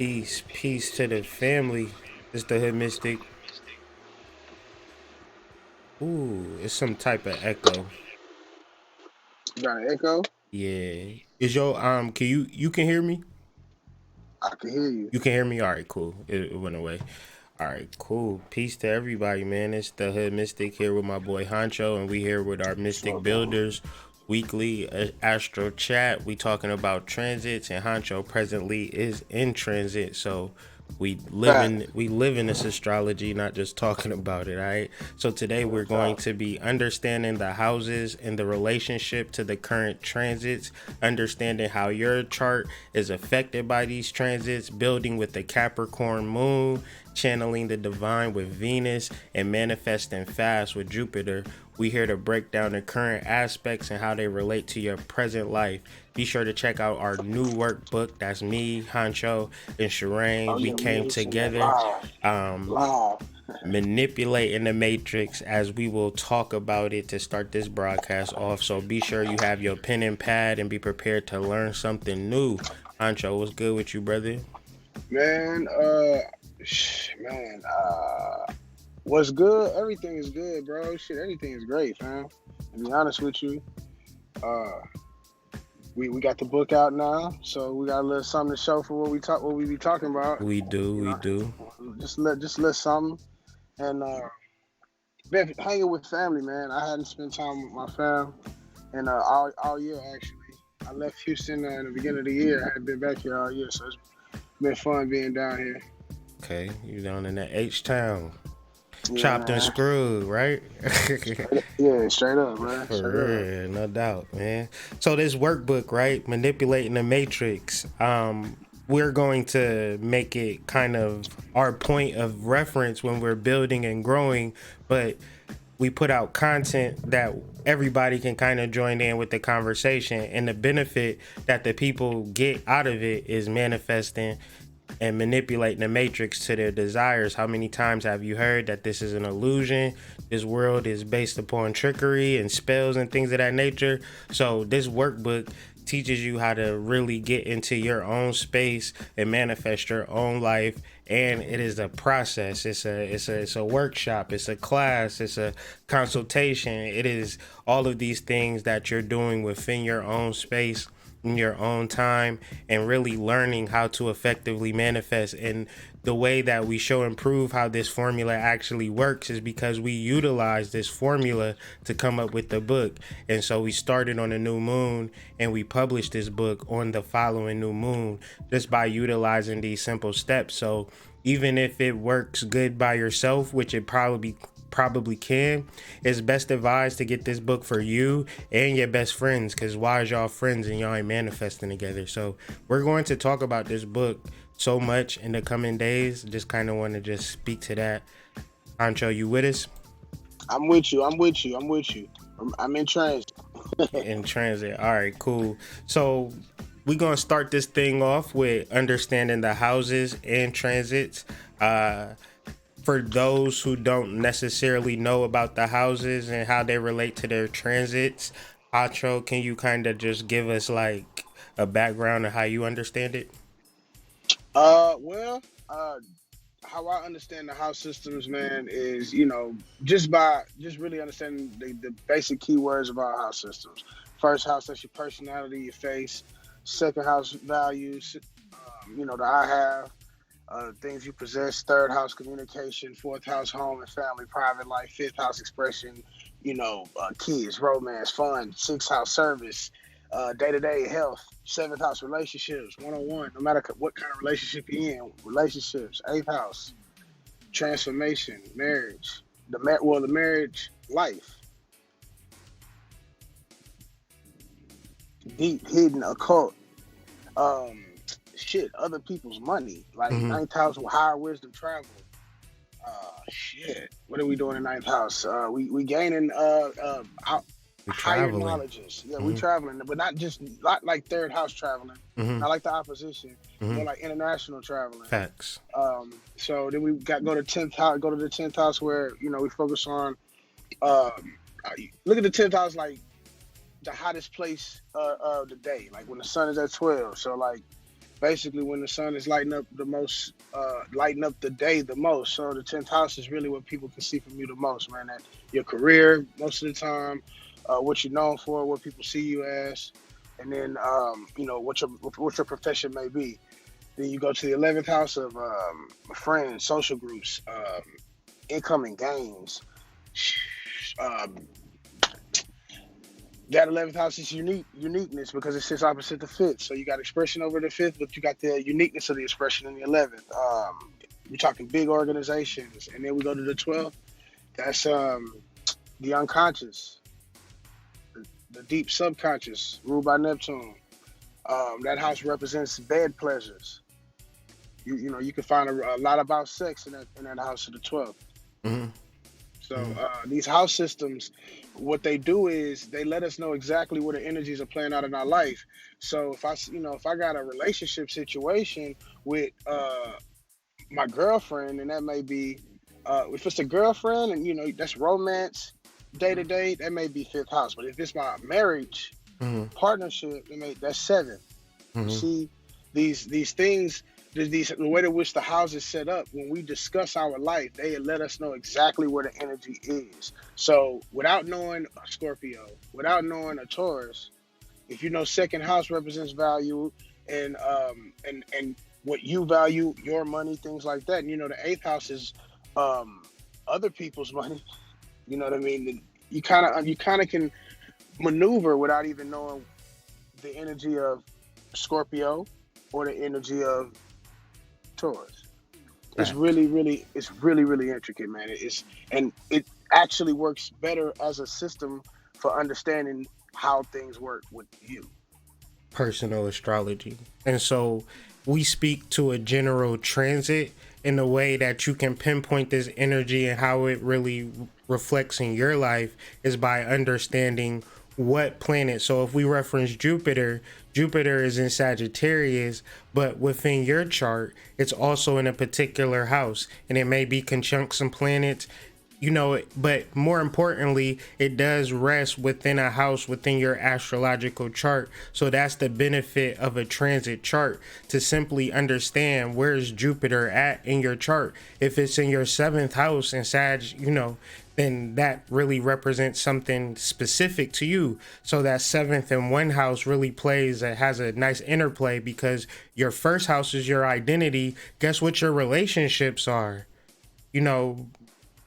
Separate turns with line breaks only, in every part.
Peace to the family. It's the Hood Mystic. Ooh, it's some type of echo.
You got an echo?
Yeah. Is your can you can hear me?
I can hear you.
You can hear me? All right, cool. It went away. All right, cool. Peace to everybody, man. It's the Hood Mystic here with my boy Honcho, and we here with our Mystic
So, bro.
Builders weekly AstroChat. We talking about transits, and Honcho presently is in transit, so
Fact.
we live in this astrology, not just talking about it. All right. So today we're going
Fact.
to be understanding the houses and the relationship to the current transits, understanding how your chart is affected by these transits, building with the Capricorn Moon, channeling the divine with Venus, and manifesting fast with Jupiter. We here to break down the current aspects and how they relate to your present life. Be sure to check out our new workbook. That's me, Honcho, and
Oh
Shireen. We
yeah, we
came
releasing that
together,
live.
um,
Live.
manipulating the matrix as we will talk about it to start this broadcast off. So be sure you have your pen and pad and be prepared to learn something new. Honcho, what's good with you, brother?
Man, man, what's good? Everything is good, bro. Shit, everything is great, fam. To be honest with you, uh, we got the book out now, so we got a little something to show for what we be talking about.
We do,
You
we
know,
do.
just let something. And been hanging with family, man. I hadn't spent time with my fam, and all year actually. I left Houston in the beginning of the year. I hadn't been back here all year, so it's been fun being down here.
Okay, you down in that H town,
Yeah,
chopped and
man.
screwed, right?
Yeah, straight up, man.
For
Straight up.
real, no doubt, man. So this workbook, right, manipulating the matrix. We're going to make it kind of our point of reference when we're building and growing, but we put out content that everybody can kind of join in with the conversation, and the benefit that the people get out of it is manifesting and manipulating the matrix to their desires. How many times have you heard that this is an illusion? This world is based upon trickery and spells and things of that nature. So this workbook teaches you how to really get into your own space and manifest your own life, and it is a process. It's a workshop, it's a class, it's a consultation. It is all of these things that you're doing within your own space in your own time, and really learning how to effectively manifest. And the way that we show and prove how this formula actually works is because we utilize this formula to come up with the book. And so we started on a new moon and we published this book on the following new moon just by utilizing these simple steps. So even if it works good by yourself, which it probably can, it's best advised to get this book for you and your best friends, because why is y'all friends and y'all ain't manifesting together? So we're going to talk about this book so much in the coming days. Just kind of want to just speak to that. Ancho, you with us?
I'm with you. I'm with you. I'm with you. I'm in transit.
In transit. All right, cool. So we're gonna start this thing off with understanding the houses and transits. For those who don't necessarily know about the houses and how they relate to their transits, Acho, can you kind of just give us like a background of how you understand it?
Well, how I understand the house systems, man, is just really understanding the basic keywords about house systems. First house, that's your personality, your face. Second house, values. The I have. Things you possess. Third house, communication. Fourth house, home and family, private life. Fifth house, expression. Kids, romance, fun. Sixth house, service. Day to day health. Seventh house, relationships. One on one. No matter what kind of relationship you're in, relationships. Eighth house, transformation, marriage. The marriage life. Deep, hidden, occult. Um, Other people's money. Like
Mm-hmm.
ninth house, higher wisdom, travel. What are we doing in ninth house? We gaining
We
higher
traveling.
knowledges. Yeah, we
Mm-hmm.
traveling, but not like third house traveling,
Mm-hmm.
not like the opposition,
Mm-hmm.
more like international traveling.
Facts.
So then we got go to tenth house, go to the tenth house where we focus on. Um, Look at the tenth house like the hottest place of the day, like when the sun is at 12. So like basically when the sun is lighting up the most, lighting up the day the most. So the 10th house is really what people can see from you the most, man. That your career most of the time, what you're known for, what people see you as, and then what your profession may be. Then you go to the 11th house of friends, social groups, income and gains. Um, that 11th house is uniqueness because it sits opposite the 5th. So you got expression over the 5th, but you got the uniqueness of the expression in the 11th. We're talking big organizations. And then we go to the 12th. That's the unconscious, the deep subconscious, ruled by Neptune. That house represents bed pleasures. You can find a lot about sex in that house of the 12th.
Mm-hmm.
So these house systems, what they do is they let us know exactly where the energies are playing out in our life. So if I got a relationship situation with my girlfriend, and that may be if it's a girlfriend, and that's romance, day to day, that may be 5th house. But if it's my marriage partnership, that's 7th.
Mm-hmm.
See, these things. The way in which the house is set up, when we discuss our life, they let us know exactly where the energy is. So without knowing a Scorpio, without knowing a Taurus, if you know second house represents value and what you value, your money, things like that. And the 8th house is other people's money. You know what I mean? You kind of can maneuver without even knowing the energy of Scorpio or the energy of Taurus. It's really, really intricate, man. It actually works better as a system for understanding how things work with you.
Personal astrology. And so we speak to a general transit in a way that you can pinpoint this energy and how it really reflects in your life is by understanding what planet. So if we reference Jupiter is in Sagittarius, but within your chart, it's also in a particular house, and it may be conjunct some planets, but more importantly, it does rest within a house within your astrological chart. So that's the benefit of a transit chart, to simply understand where's Jupiter at in your chart. If it's in your 7th house in Sag, then that really represents something specific to you. So that 7th and 1 house really has a nice interplay, because your 1st house is your identity. Guess what your relationships are?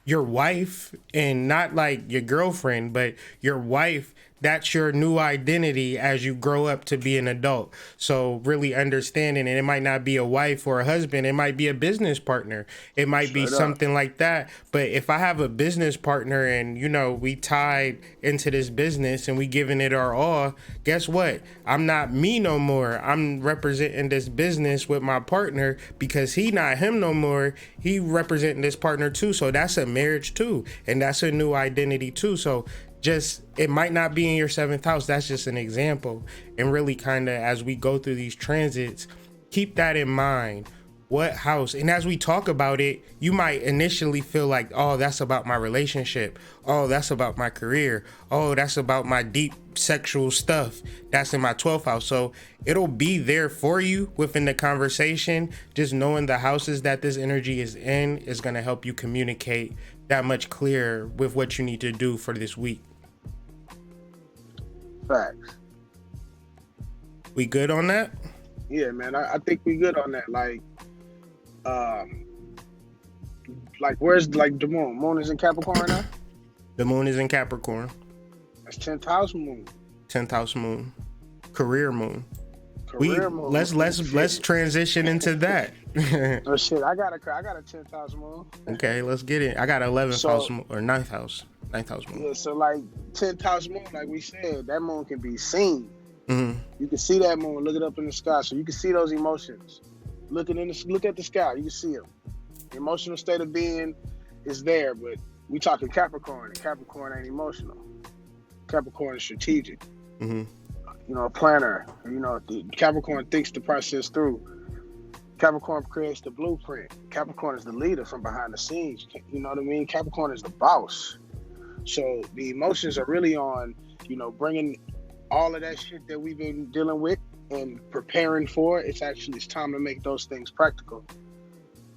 Your wife, and not like your girlfriend, but your wife. That's your new identity as you grow up to be an adult. So really understanding, and it might not be a wife or a husband, it might be a business partner. It might be something like that. But if I have a business partner and, we tied into this business and we giving it our all, guess what? I'm not me no more. I'm representing this business with my partner, because he not him no more. He representing this partner too. So that's a marriage too. And that's a new identity too. So it might not be in your 7th house. That's just an example. And really kind of, as we go through these transits, keep that in mind. What house? And as we talk about it, you might initially feel like, oh, that's about my relationship. Oh, that's about my career. Oh, that's about my deep sexual stuff. That's in my 12th house. So it'll be there for you within the conversation. Just knowing the houses that this energy is in is going to help you communicate that much clearer with what you need to do for this week.
Facts.
We good on that?
Yeah, man. I think we good on that. Where's the moon? Moon is in Capricorn now?
The moon is in Capricorn.
That's 10th house moon.
10th house moon. Career moon.
Moon.
Let's transition into that.
Oh shit! I got a 10th house moon.
Okay, let's get it. I got 11th house or 9th house. 9th house moon.
Yeah, so 10th house moon, like we said, that moon can be seen.
Mm-hmm.
You can see that moon, look it up in the sky, so you can see those emotions. Look at the sky, you can see them. The emotional state of being is there, but we talking Capricorn, and Capricorn ain't emotional. Capricorn is strategic.
Mm-hmm.
A planner. Capricorn thinks the process through. Capricorn creates the blueprint. Capricorn is the leader from behind the scenes. You know what I mean? Capricorn is the boss. So the emotions are really on, bringing all of that shit that we've been dealing with and preparing for it. It's time to make those things practical.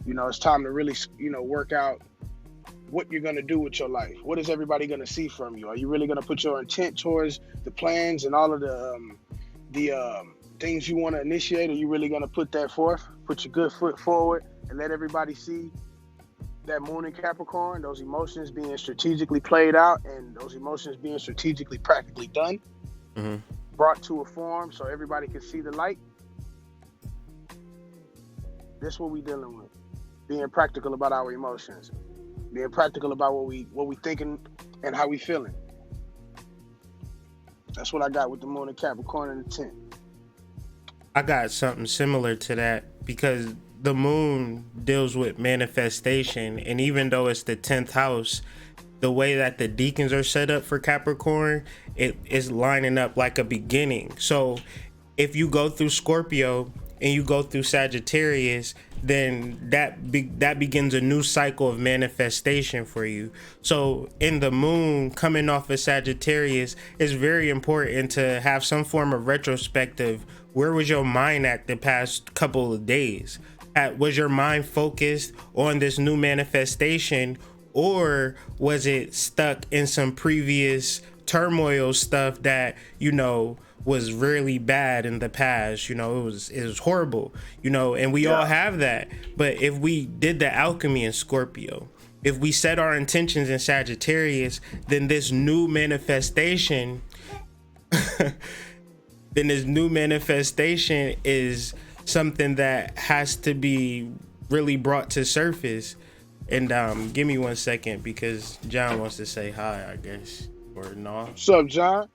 It's time to really, work out what you're going to do with your life. What is everybody going to see from you? Are you really going to put your intent towards the plans and all of the things you want to initiate? Are you really going to put that forth, put your good foot forward, and let everybody see that moon in Capricorn, those emotions being strategically played out and those emotions being strategically practically done, brought to a form so everybody can see the light? That's what we dealing with. Being practical about our emotions, being practical about what we thinking and how we feeling. That's what I got with the moon in Capricorn and the 10th.
I got something similar to that because the moon deals with manifestation, and even though it's the 10th house, the way that the deacons are set up for Capricorn, it is lining up like a beginning. So if you go through Scorpio and you go through Sagittarius, then that begins a new cycle of manifestation for you. So in the moon coming off of Sagittarius, it's very important to have some form of retrospective. Where was your mind at the past couple of days? Was your mind focused on this new manifestation, or was it stuck in some previous turmoil stuff that was really bad in the past? It was horrible, and we all have that. But if we did the alchemy in Scorpio, if we set our intentions in Sagittarius, then this new manifestation is something that has to be really brought to surface. And give me 1 second because John wants to say hi, I guess, or no.
What's up, John?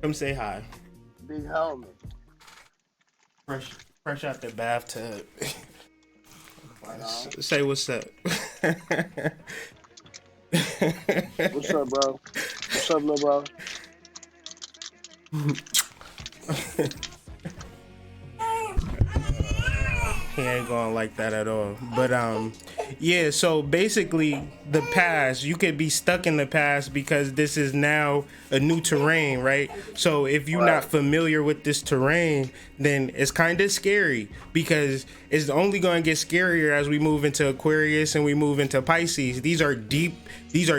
Come say hi.
Big helmet.
Fresh out the bathtub. Say what's up.
What's up, bro? What's up, little bro?
He ain't going like that at all. But yeah, so basically the past, you could be stuck in the past because this is now a new terrain, right? So if you're not familiar with this terrain, then it's kind of scary because it's only going to get scarier as we move into Aquarius and we move into Pisces. These are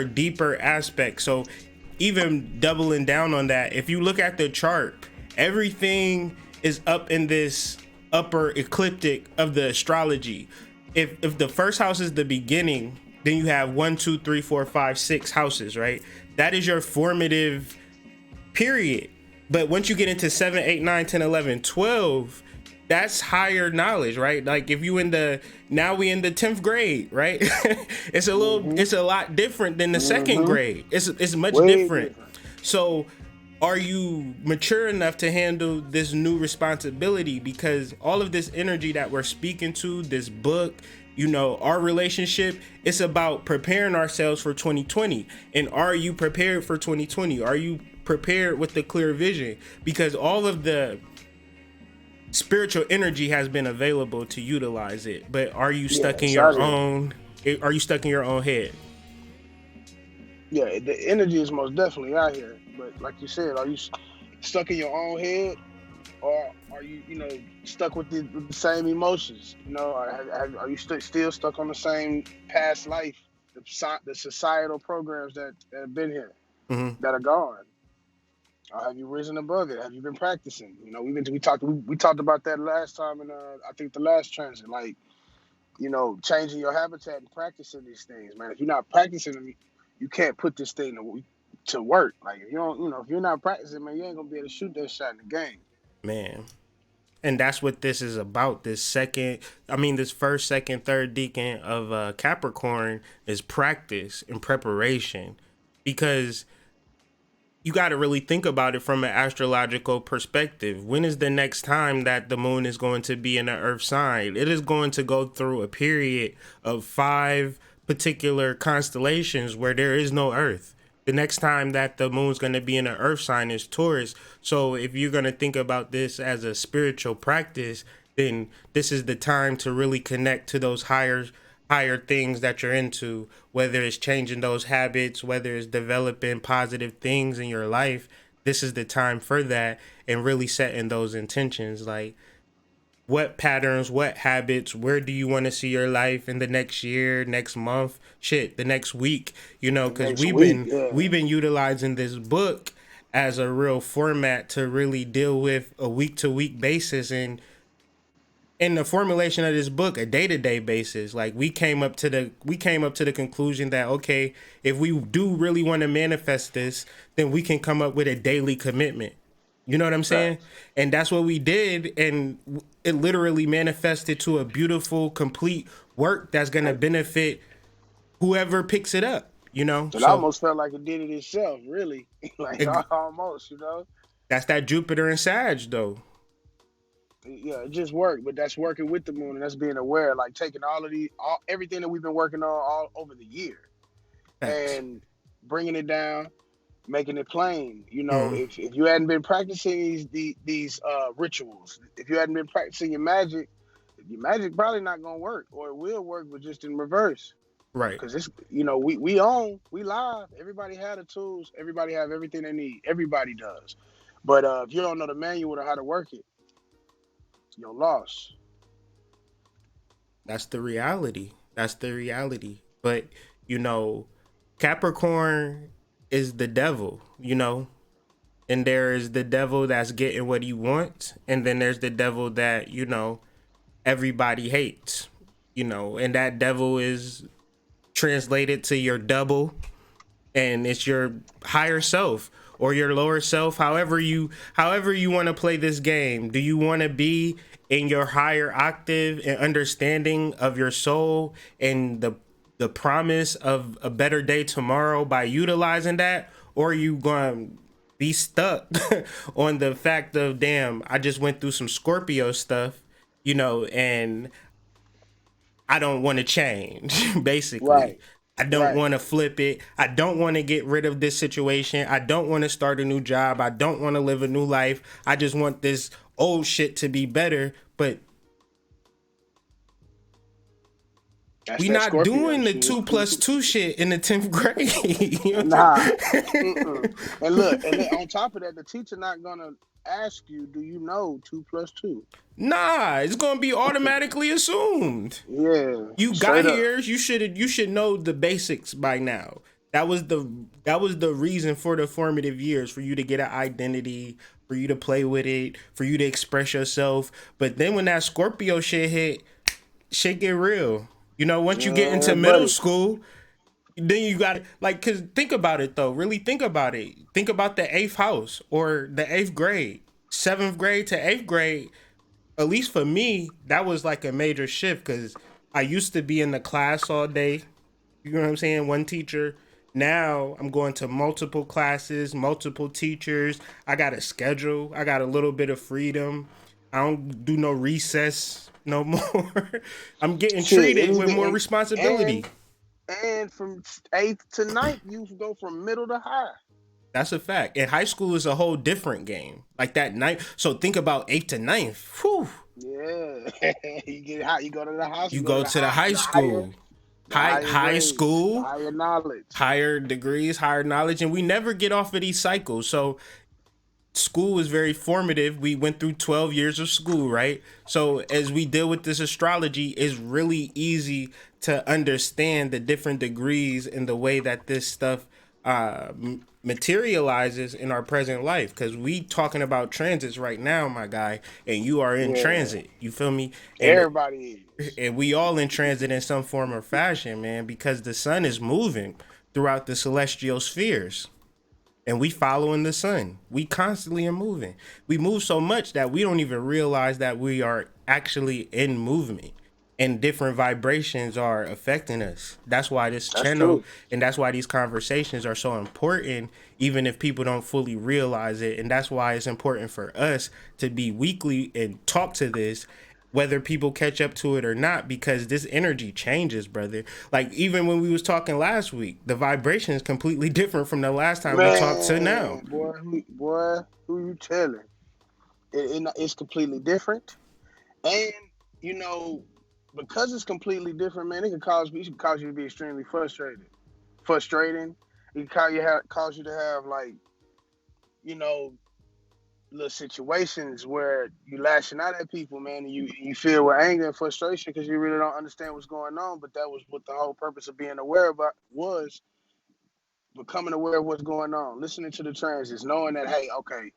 deeper aspects. So even doubling down on that, if you look at the chart, everything is up in this upper ecliptic of the astrology. If the first house is the beginning, then you have 1, 2, 3, 4, 5, 6 houses, right? That is your formative period. But once you get into 7, 8, 9, 10, 11, 12, that's higher knowledge, right? Like if you now we in the 10th grade, right? It's a lot different than the second grade. It's much different. So are you mature enough to handle this new responsibility? Because all of this energy that we're speaking to, this book, our relationship, it's about preparing ourselves for 2020. And are you prepared for 2020? Are you prepared with the clear vision? Because all of the spiritual energy has been available to utilize it. But are you stuck in your own? Are you stuck in your own head?
Yeah, the energy is most definitely out here. But like you said, are you stuck in your own head, or are you, stuck with the same emotions? Are you still stuck on the same past life, the societal programs that have been here, that are gone? Or have you risen above it? Have you been practicing? We talked about that last time in I think the last transit, like changing your habitat and practicing these things, man. If you're not practicing them, you can't put this thing to work. Like if you don't, if you're not practicing, man, you ain't gonna be able to shoot that shot in the game,
man. And that's what this is about. This first, second, third decan of Capricorn is practice and preparation, because you got to really think about it from an astrological perspective. When is the next time that the moon is going to be in an earth sign? It is going to go through a period of 5 particular constellations where there is no earth. The next time that the moon's going to be in an earth sign is Taurus. So if you're going to think about this as a spiritual practice, then this is the time to really connect to those higher things that you're into, whether it's changing those habits, whether it's developing positive things in your life. this is the time for that, and really setting those intentions. Like, what patterns, what habits, where do you want to see your life in the next year, next month, shit, the next week,
The
because
next
we've
week,
been
yeah.
we've been utilizing this book as a real format to really deal with a week to week basis, and in the formulation of this book, a day-to-day basis. Like, we came up to the conclusion that, okay, if we do really want to manifest this, then we can come up with a daily commitment. You know what I'm saying?
Facts.
And that's what we did, and it literally manifested to a beautiful, complete work that's going to
It,
benefit whoever picks it up,
it
So
almost felt like it did it itself, really. Like
it,
almost, you know.
that's that Jupiter and Sag, though.
Yeah, it just worked, but that's working with the moon, and that's being aware, like taking everything that we've been working on all over the year,
Facts.
and bringing it down, making it plain. You know,
Mm,
if you hadn't been practicing these rituals, if you hadn't been practicing your magic probably not gonna work, or it will work, but just in reverse.
right.
Because it's, we live. Everybody had the tools. Everybody have everything they need. Everybody does. But if you don't know the manual to how to work it, you're lost.
That's the reality. That's the reality. But, you know, Capricorn is the devil, and there is the devil that's getting what he wants, and then there's the devil that, everybody hates, and that devil is translated to your double, and it's your higher self or your lower self, however you want to play this game. Do you want to be in your higher octave and understanding of your soul and the promise of a better day tomorrow by utilizing that, or are you going to be stuck on the fact of, damn, I just went through some Scorpio stuff, and I don't want to change, basically.
Right.
I don't
Right.
want to flip it. I don't want to get rid of this situation. I don't want to start a new job. I don't want to live a new life. I just want this old shit to be better. But
That's
we
that
not
Scorpio
doing the
shit.
2+2 shit in the 10th grade. You know what
Nah.
I'm saying?
Mm-mm. And look, on top of that, the teacher not gonna ask you, do you know 2 plus 2?
Nah, it's gonna be automatically assumed.
Yeah,
You got
straight up.
here, you should know the basics by now. That was the reason for the formative years, for you to get an identity, for you to play with it, for you to express yourself. But then when that Scorpio shit hit, shit get real. Once you get into
Yeah,
middle
buddy.
school, then you got, like, cause think about it though. Really think about it. Think about the eighth house or the eighth grade, seventh grade to eighth grade. At least for me, that was like a major shift, because I used to be in the class all day. You know what I'm saying? One teacher. Now I'm going to multiple classes, multiple teachers. I got a schedule. I got a little bit of freedom. I don't do no recess no more. I'm getting
Shit,
treated
and
with more
even
responsibility.
and from eighth to ninth, you go from middle to high.
That's a fact. And high school is a whole different game. Like that ninth. So think about eighth to ninth. Whew.
Yeah, you get high. You go to the house.
You
You go to
go to the high school.
the higher
High
grades, the
school,
higher knowledge.
higher degrees, higher knowledge, and we never get off of these cycles. So school was very formative. We went through 12 years of school, right? So as we deal with this astrology, it's really easy to understand the different degrees and the way that this stuff materializes in our present life, because we talking about transits right now, my guy, and you are in
Yeah,
transit, you feel me? and
everybody is.
and we all in transit in some form or fashion, man, because the sun is moving throughout the celestial spheres, and we following the sun. We constantly are moving. We move so much that we don't even realize that we are actually in movement, and different vibrations are affecting us. That's why this
That's
channel
true.
and that's why these conversations are so important, even if people don't fully realize it. And that's why it's important for us to be weekly and talk to this, whether people catch up to it or not, because this energy changes, brother. Like, even when we was talking last week, the vibration is completely different from the last time we talked to now.
Man, who you telling? It's completely different, and you know, because it's completely different, man, it can cause you to be extremely frustrating. It can cause you to have like you know, little situations where you lashing out at people, man, and you feel with anger and frustration because you really don't understand what's going on. But that was what the whole purpose of being aware about was becoming aware of what's going on, listening to the transits, knowing that hey, okay,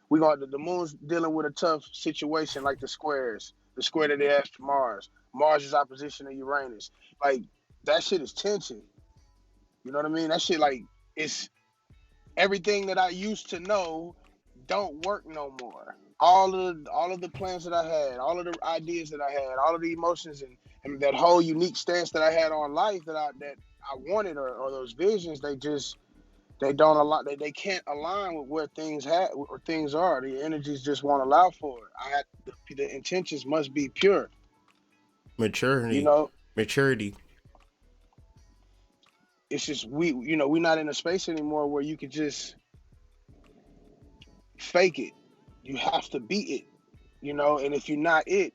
we got the moon's dealing with a tough situation like the squares, the square that they asked to Mars. Mars is opposition to Uranus. Like that shit is tension. You know what I mean? That shit like it's everything that I used to know don't work no more. All of the plans that I had, all of the ideas that I had, all of the emotions and that whole unique stance that I had on life that I wanted or those visions, they don't allow they can't align with where things are. The energies just won't allow for it. The intentions must be pure. You
Maturity.
know,
Maturity.
it's just we're not in a space anymore where you could just fake it. You have to be it. And if you're not it,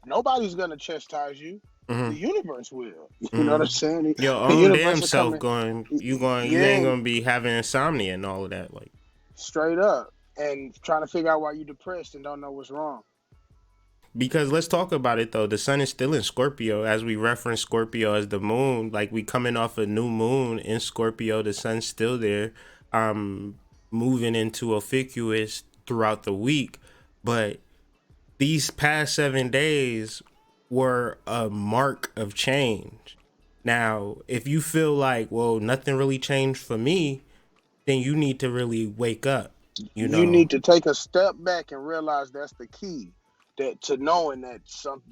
nobody's gonna chastise you. The
Mm-hmm.
universe will. You know what I'm
Mm-hmm.
saying?
Your
The
own damn
universe will come
self
in.
you ain't
Yeah,
gonna be having insomnia and all of that. Like,
straight up, and trying to figure out why you're depressed and don't know what's wrong.
because let's talk about it though. The sun is still in Scorpio, as we reference Scorpio as the moon. Like we coming off a new moon in Scorpio, the sun's still there, moving into Ophiuchus throughout the week. But these past 7 days were a mark of change. Now, if you feel like, well, nothing really changed for me, then you need to really wake up. You
You
know,
need to take a step back and realize that's the key. That to knowing that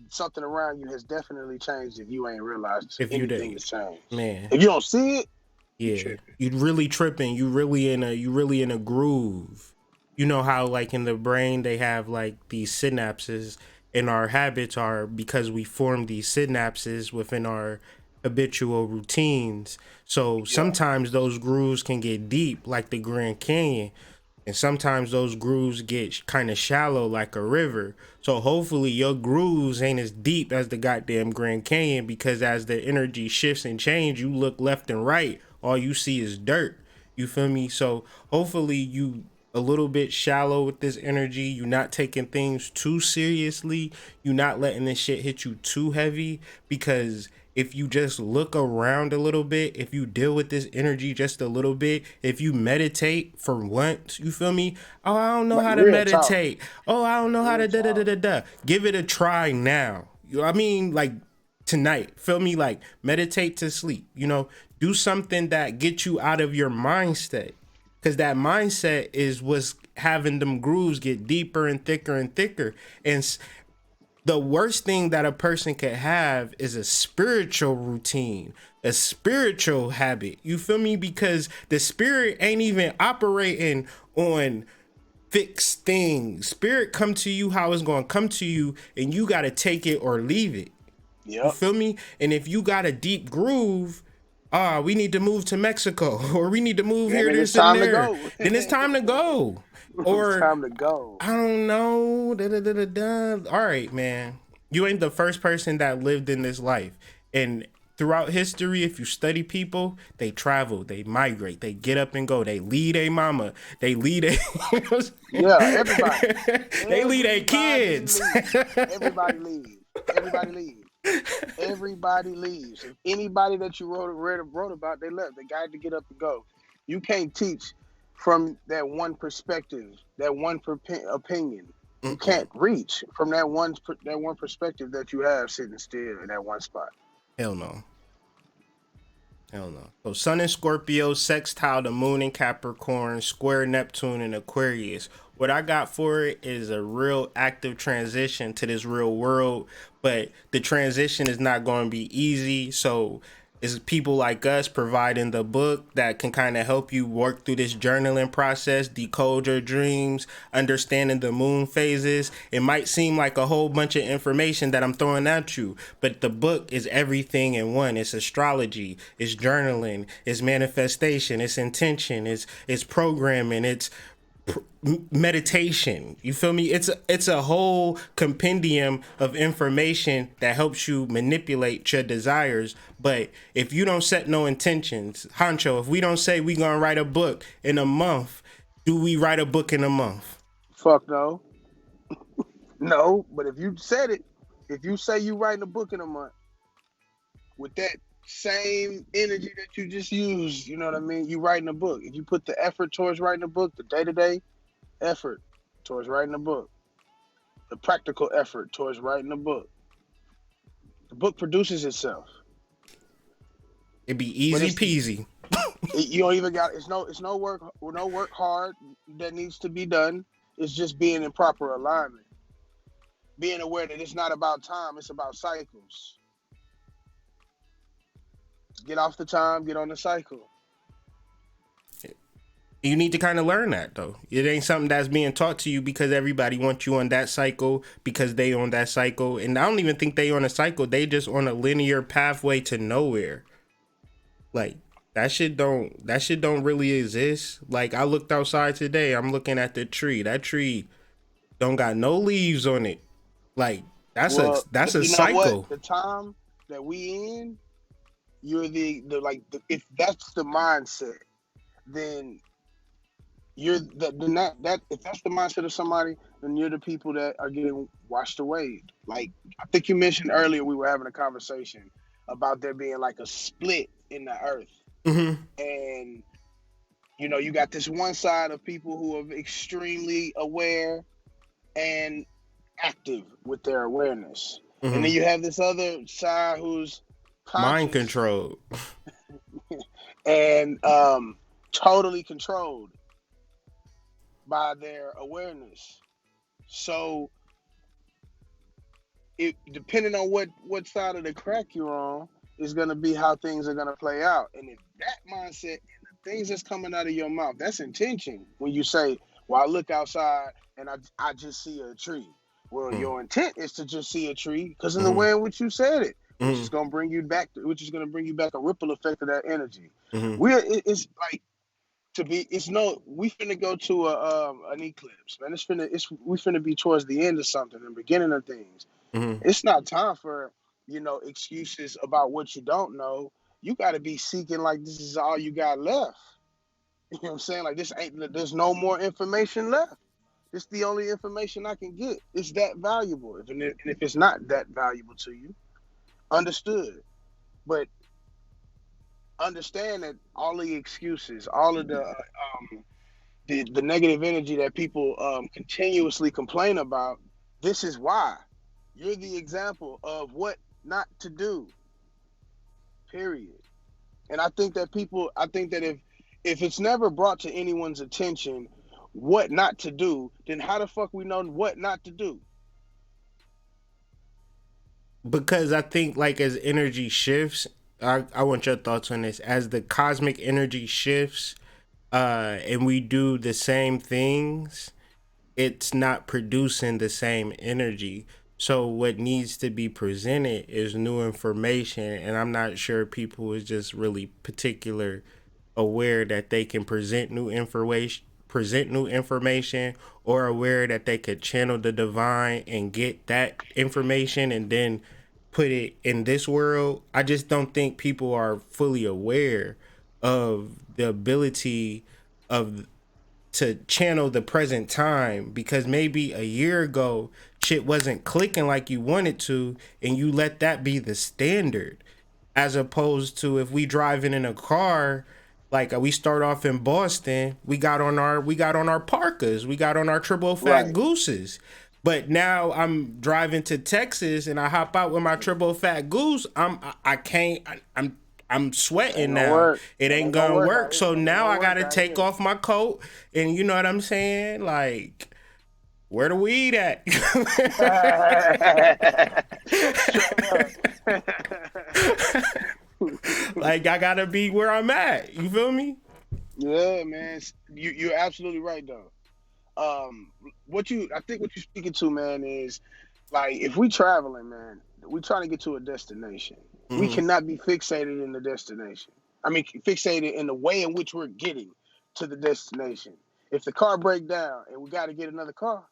something around you has definitely changed if you ain't realized
if you
anything
did,
has changed.
man,
If you don't see it, you
yeah,
tripping.
you really tripping. You really in a groove. You know how like in the brain they have like these synapses, and our habits are because we form these synapses within our habitual routines. So
Yeah.
sometimes those grooves can get deep, like the Grand Canyon, and sometimes those grooves get kind of shallow like a river. So hopefully your grooves ain't as deep as the goddamn Grand Canyon, because as the energy shifts and change, you look left and right, all you see is dirt. You feel me? So hopefully you a little bit shallow with this energy. You're not taking things too seriously. You're not letting this shit hit you too heavy, because if you just look around a little bit, if you deal with this energy just a little bit, if you meditate for once, you feel me? Oh, I don't know
Like
how to
real talk.
meditate. Oh, I don't know how
Real
to da da da
talk.
da da. Give it a try now. I mean, like tonight, feel me? Like meditate to sleep. Do something that gets you out of your mindset, because that mindset is what's having them grooves get deeper and thicker and thicker. And the worst thing that a person could have is a spiritual routine, a spiritual habit. You feel me? Because the spirit ain't even operating on fixed things. Spirit come to you how it's going to come to you, and you got to take it or leave it. You
Yep.
feel me? And if you got a deep groove, we need to move to Mexico or we need to move
That
here,
mean it's
this and
time to
there,
go.
then it's time to go.
It's
Or
time to go.
I don't know. Da, da, da, da, da. All right, man. You ain't the first person that lived in this life. And throughout history, if you study people, they travel, they migrate, they get up and go, they lead a mama, they lead a,
Yeah, everybody.
they lead a
Everybody
kids.
leaves. Everybody leaves. Everybody leaves. Everybody leaves. If anybody that you wrote about, they left. They got to get up and go. You can't teach from that one perspective, that one opinion. You
Mm-mm.
can't reach from that one perspective that you have sitting still in that one spot.
Hell no. Hell no. So Sun in Scorpio, sextile the Moon in Capricorn, square Neptune in Aquarius. What I got for it is a real active transition to this real world, but the transition is not going to be easy. So it's people like us providing the book that can kind of help you work through this journaling process, decode your dreams, understanding the moon phases. It might seem like a whole bunch of information that I'm throwing at you, but the book is everything in one. It's astrology, it's journaling, it's manifestation, it's intention, it's programming, it's meditation. You feel me? It's a whole compendium of information that helps you manipulate your desires. But if you don't set no intentions, Honcho, if we don't say we gonna write a book in a month, Do we write a book in a month?
Fuck no. No, but if you said it, if you say you writing a book in a month with that same energy that you just used, you know what I mean? You writing a book. If you put the effort towards writing a book, the day-to-day effort towards writing a book, the practical effort towards writing a book, the book produces itself.
It'd be easy peasy.
You don't even got it's no work hard that needs to be done. It's just being in proper alignment. Being aware that it's not about time, it's about cycles. Get off the time, get on the cycle.
You need to kind of learn that though. It ain't something that's being taught to you because everybody wants you on that cycle because they on that cycle. And I don't even think they on a cycle. They just on a linear pathway to nowhere. Like that shit don't really exist. Like I looked outside today, I'm looking at the tree. That tree don't got no leaves on it. Like that's a cycle.
What? The time that we in, you're if that's the mindset, then you're that if that's the mindset of somebody, then you're the people that are getting washed away. Like I think you mentioned earlier, we were having a conversation about there being like a split in the earth.
Mm-hmm.
And you got this one side of people who are extremely aware and active with their awareness.
Mm-hmm.
And then you have this other side who's
mind controlled
and totally controlled by their awareness. So it depending on what side of the crack you're on is going to be how things are going to play out. And if that mindset and the things that's coming out of your mouth, that's intention. When you say, well, I look outside and I just see a tree. Well, your intent is to just see a tree because of the way in which you said it, which is going to bring you back a ripple effect of that energy. It's like we finna go to an eclipse, man. We finna be towards the end of something, the beginning of things. It's not time for excuses about what you don't know. You got to be seeking like this is all you got left. You know what I'm saying? Like there's no more information left. It's the only information I can get. It's that valuable. And if it's not that valuable to you, understood. But understand that all the excuses, all of the negative energy that people continuously complain about, this is why. You're the example of what not to do. Period. And I think that if it's never brought to anyone's attention what not to do, then how the fuck we know what not to do?
Because I think like as energy shifts, I want your thoughts on this. As the cosmic energy shifts, and we do the same things, it's not producing the same energy. So what needs to be presented is new information, and I'm not sure people is just really particular aware that they can present new information or aware that they could channel the divine and get that information and then put it in this world. I just don't think people are fully aware of the ability of to channel the present time, because maybe a year ago shit wasn't clicking like you wanted to and you let that be the standard, as opposed to if we driving in a car, like we start off in Boston, we got on our parkas, we got on our triple fat gooses. But now I'm driving to Texas and I hop out with my triple fat goose. I'm sweating now. It ain't gonna work. So now I gotta take off my coat, and you know what I'm saying? Like, where the weed at? Like, I gotta be where I'm at. You feel me?
Yeah, man. You're absolutely right, though. I think what you're speaking to, man, is like if we traveling, man, we trying to get to a destination. We cannot be fixated in the destination. I mean, fixated in the way in which we're getting to the destination. If the car break down and we got to get another car,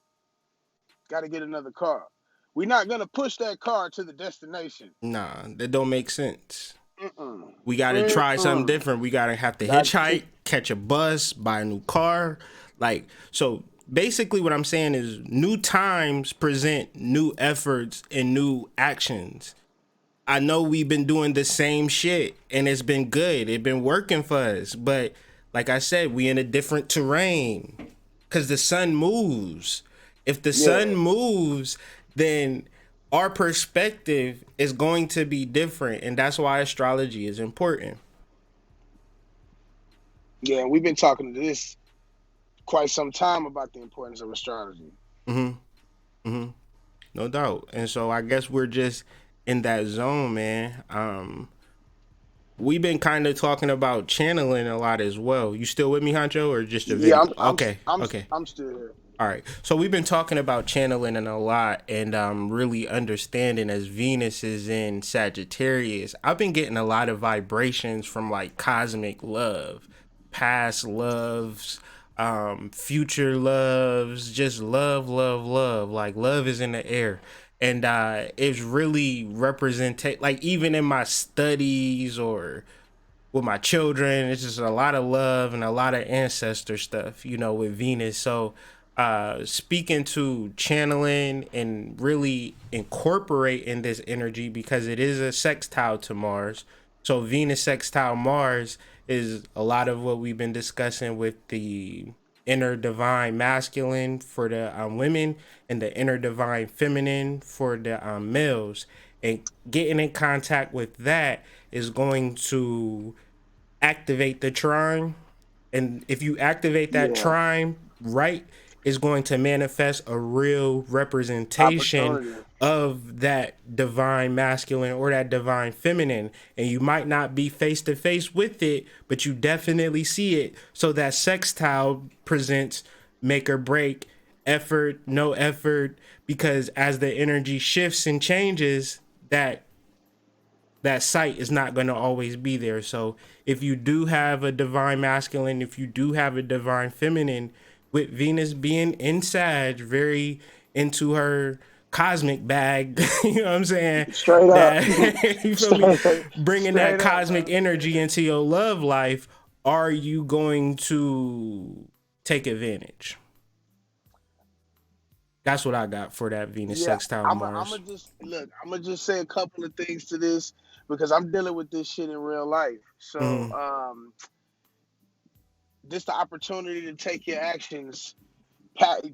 we're not gonna push that car to the destination.
Nah, that don't make sense. We got to try something different. We got to have to hitchhike, catch a bus, buy a new car. Like, so basically what I'm saying is new times present new efforts and new actions. I know we've been doing the same shit and it's been good. It's been working for us. But like I said, we in a different terrain because the sun moves. If the sun
Yeah.
moves, then our perspective is going to be different. And that's why astrology is important.
Yeah, and we've been talking to this quite some time about the importance of astrology.
Mm-hmm. Mm-hmm. No doubt. And so I guess we're just in that zone, man. We've been kind of talking about channeling a lot as well. You still with me, Honcho, or just a
Yeah,
video?
I'm I'm
Okay,
I'm
okay.
I'm still here.
All right. So we've been talking about channeling a lot and really understanding as Venus is in Sagittarius. I've been getting a lot of vibrations from like cosmic love, past loves, future loves, just love, love, love. Like love is in the air. And it's really representate like even in my studies or with my children. It's just a lot of love and a lot of ancestor stuff, you know, with Venus. So speaking to channeling and really incorporating this energy because it is a sextile to Mars. So Venus sextile Mars is a lot of what we've been discussing with the inner divine masculine for the women and the inner divine feminine for the males. And getting in contact with that is going to activate the trine. And if you activate that
Yeah,
trine right, it's going to manifest a real representation
opportunity.
of that divine masculine or that divine feminine. And you might not be face to face with it, but you definitely see it. So that sextile presents make or break, effort, no effort, because as the energy shifts and changes, that sight is not going to always be there. So if you do have a divine masculine, if you do have a divine feminine, with Venus being in Sag, very into her cosmic bag, you know what I'm saying?
Straight up.
That you feel me?
straight,
Bringing that
straight up,
cosmic
bro.
energy into your love life, are you going to take advantage? That's what I got for that Venus
Yeah,
sextile
I'm
Mars.
just look. I'm gonna just say a couple of things to this because I'm dealing with this shit in real life. So,
Mm-hmm.
this the opportunity to take your actions,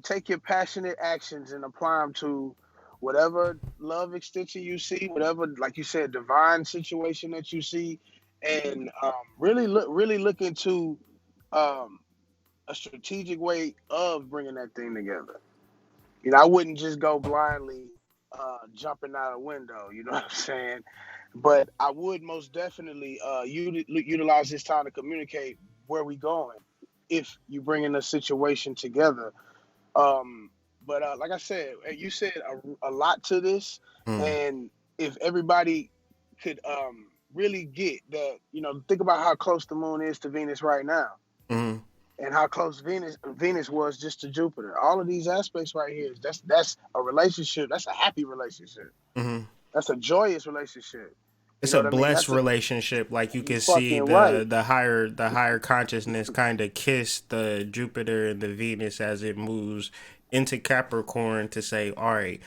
take your passionate actions and apply them to whatever love extension you see, whatever, like you said, divine situation that you see, and really look into um, a strategic way of bringing that thing together. You know, I wouldn't just go blindly jumping out a window. You know what I'm saying? But I would most definitely utilize this time to communicate where we going if you bring in a situation together. Um, but like I said, you said a lot to this, and if everybody could really get that, you know, think about how close the moon is to Venus right now
Mm-hmm.
and how close Venus was just to Jupiter. All of these aspects right here, that's a relationship. That's a happy relationship.
Mm-hmm.
That's a joyous relationship. You
It's
know
a
what I mean?
blessed
That's a
relationship. Like you
you
can see
fucking right.
the higher consciousness kind of kiss the Jupiter and the Venus as it moves into Capricorn to say, all right,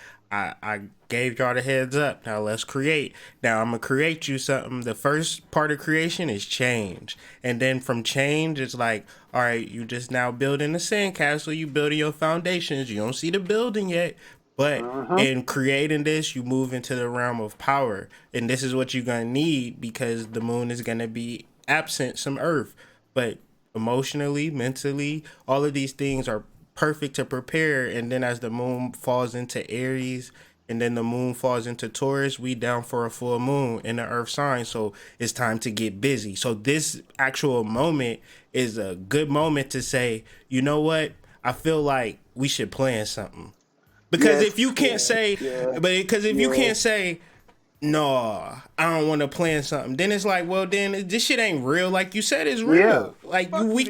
I gave y'all the heads up. Now let's create. Now I'm gonna create you something. The first part of creation is change. And then from change it's like, all right, you just now building a sandcastle, you building your foundations. You don't see the building yet, but
Uh-huh.
in creating this, you move into the realm of power. And this is what you're going to need because the moon is going to be absent some earth. But emotionally, mentally, all of these things are perfect to prepare. And then as the moon falls into Aries and then the moon falls into Taurus, we down for a full moon in the earth sign. So it's time to get busy. So this actual moment is a good moment to say, you know what? I feel like we should plan something because
Yes.
if you can't
Yeah.
say,
Yeah.
but because if you
Yeah.
can't say, no, I don't want to plan something, then it's like, well, then this shit ain't real. Like you said, it's
Yeah.
real. Like
Fuck you
we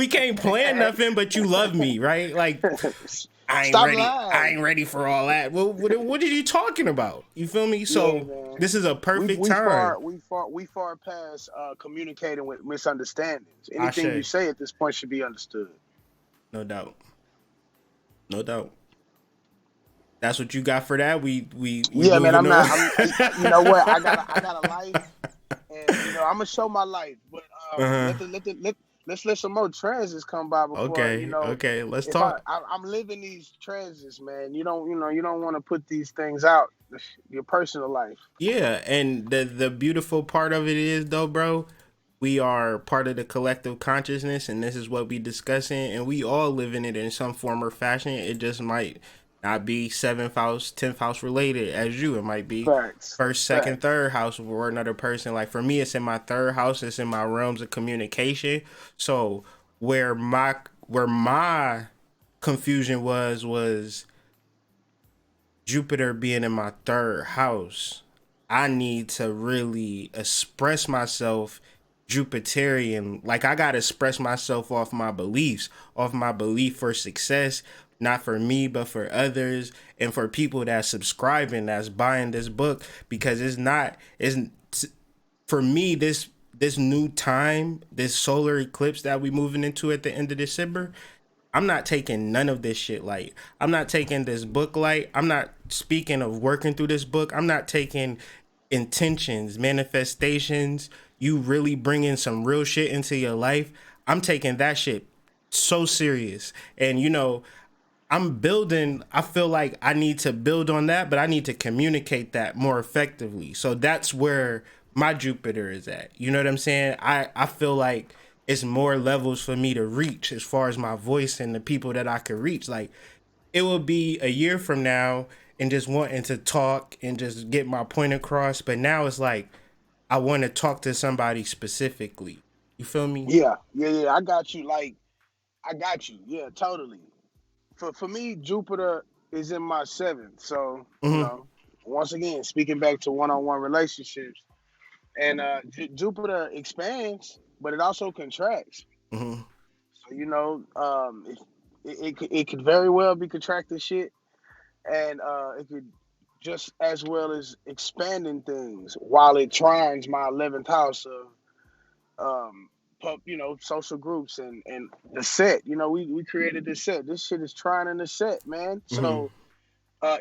can't plan
then.
nothing. But you love me, right? Like I ain't
Stop
ready. I
lying.
ain't ready for all that. Well, what are you talking about? You feel me?
Yeah,
So
man.
this is a
We
perfect
we
time.
far we far we far past communicating with misunderstandings.
I
Anything you
say.
say at this point should be understood.
No doubt. No doubt. That's what you got for that. We
Yeah, man.
moving
I'm
on.
not. You know what? I got a life, and I'm gonna show my life. But
Uh-huh.
let's let some more transits come by before
Okay. Okay. Let's
if
talk.
I'm living these transits, man. You don't want to put these things out, your personal life.
Yeah, and the beautiful part of it is though, bro, we are part of the collective consciousness, and this is what we discussing, and we all live in it in some form or fashion. It just might not be seventh house, 10th house related as you. It might be
Facts,
first, second,
facts.
third house for another person. Like for me, it's in my third house. It's in my realms of communication. So where my confusion was Jupiter being in my third house, I need to really express myself Jupiterian. Like I gotta express myself off my beliefs, off my belief for success, not for me, but for others and for people that's subscribing, that's buying this book. Because it's for me this new time, this solar eclipse that we moving into at the end of December, I'm not taking none of this shit light. I'm not taking this book light. I'm not speaking of working through this book. I'm not taking intentions, manifestations, you really bringing some real shit into your life. I'm taking that shit so serious. And I'm building, I feel like I need to build on that, but I need to communicate that more effectively. So that's where my Jupiter is at. You know what I'm saying? I feel like it's more levels for me to reach as far as my voice and the people that I could reach. Like it will be a year from now and just wanting to talk and just get my point across. But now it's like I want to talk to somebody specifically. You feel me?
Yeah. I got you. Like I got you. Yeah, totally. For me, Jupiter is in my seventh. So
Mm-hmm.
once again, speaking back to one-on-one relationships, and Jupiter expands, but it also contracts.
Mm-hmm.
So it could very well be contracting shit, and it could just as well as expanding things while it trines my 11th house of social groups and the set. We created this set. This shit is trying in the set, man.
Mm-hmm.
So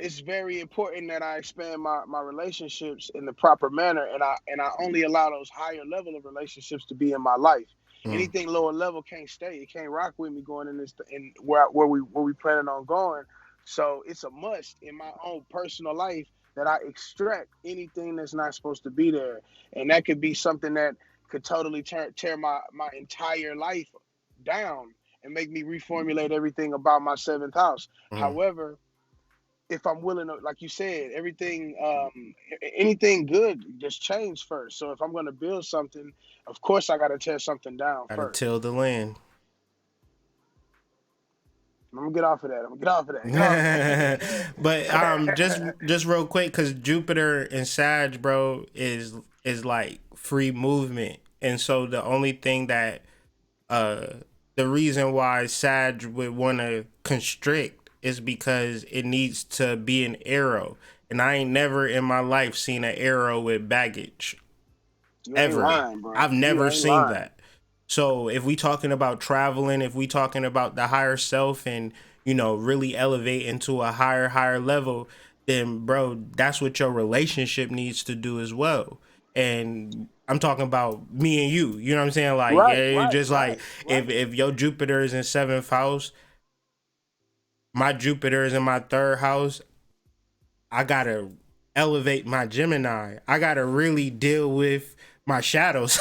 it's very important that I expand my relationships in the proper manner, and I only allow those higher level of relationships to be in my life.
Mm-hmm.
Anything lower level can't stay. It can't rock with me going in this in where we planning on going. So it's a must in my own personal life that I extract anything that's not supposed to be there, and that could be something that could totally tear my entire life down and make me reformulate everything about my seventh house.
Mm-hmm.
However, if I'm willing to, like you said, anything good just change first. So if I'm going to build something, of course I got to tear something down
Gotta
first.
till the land.
I'm gonna get off of that. I'm gonna get off of that. Get off
But
of
just real quick, cause Jupiter and Sag, bro, is like free movement, and so the only thing that uh the reason why Sag would want to constrict is because it needs to be an arrow, and I ain't never in my life seen an arrow with baggage
You ain't
ever.
lying, bro.
I've
You
never
ain't
seen
lying.
that. So if we talking about traveling, if we talking about the higher self and really elevate into a higher level, then bro, that's what your relationship needs to do as well. And I'm talking about me and you. You know what I'm saying? Like
Right,
it's
right,
just like
right, right.
if your Jupiter is in seventh house, my Jupiter is in my third house. I gotta elevate my Gemini. I gotta really deal with my shadows.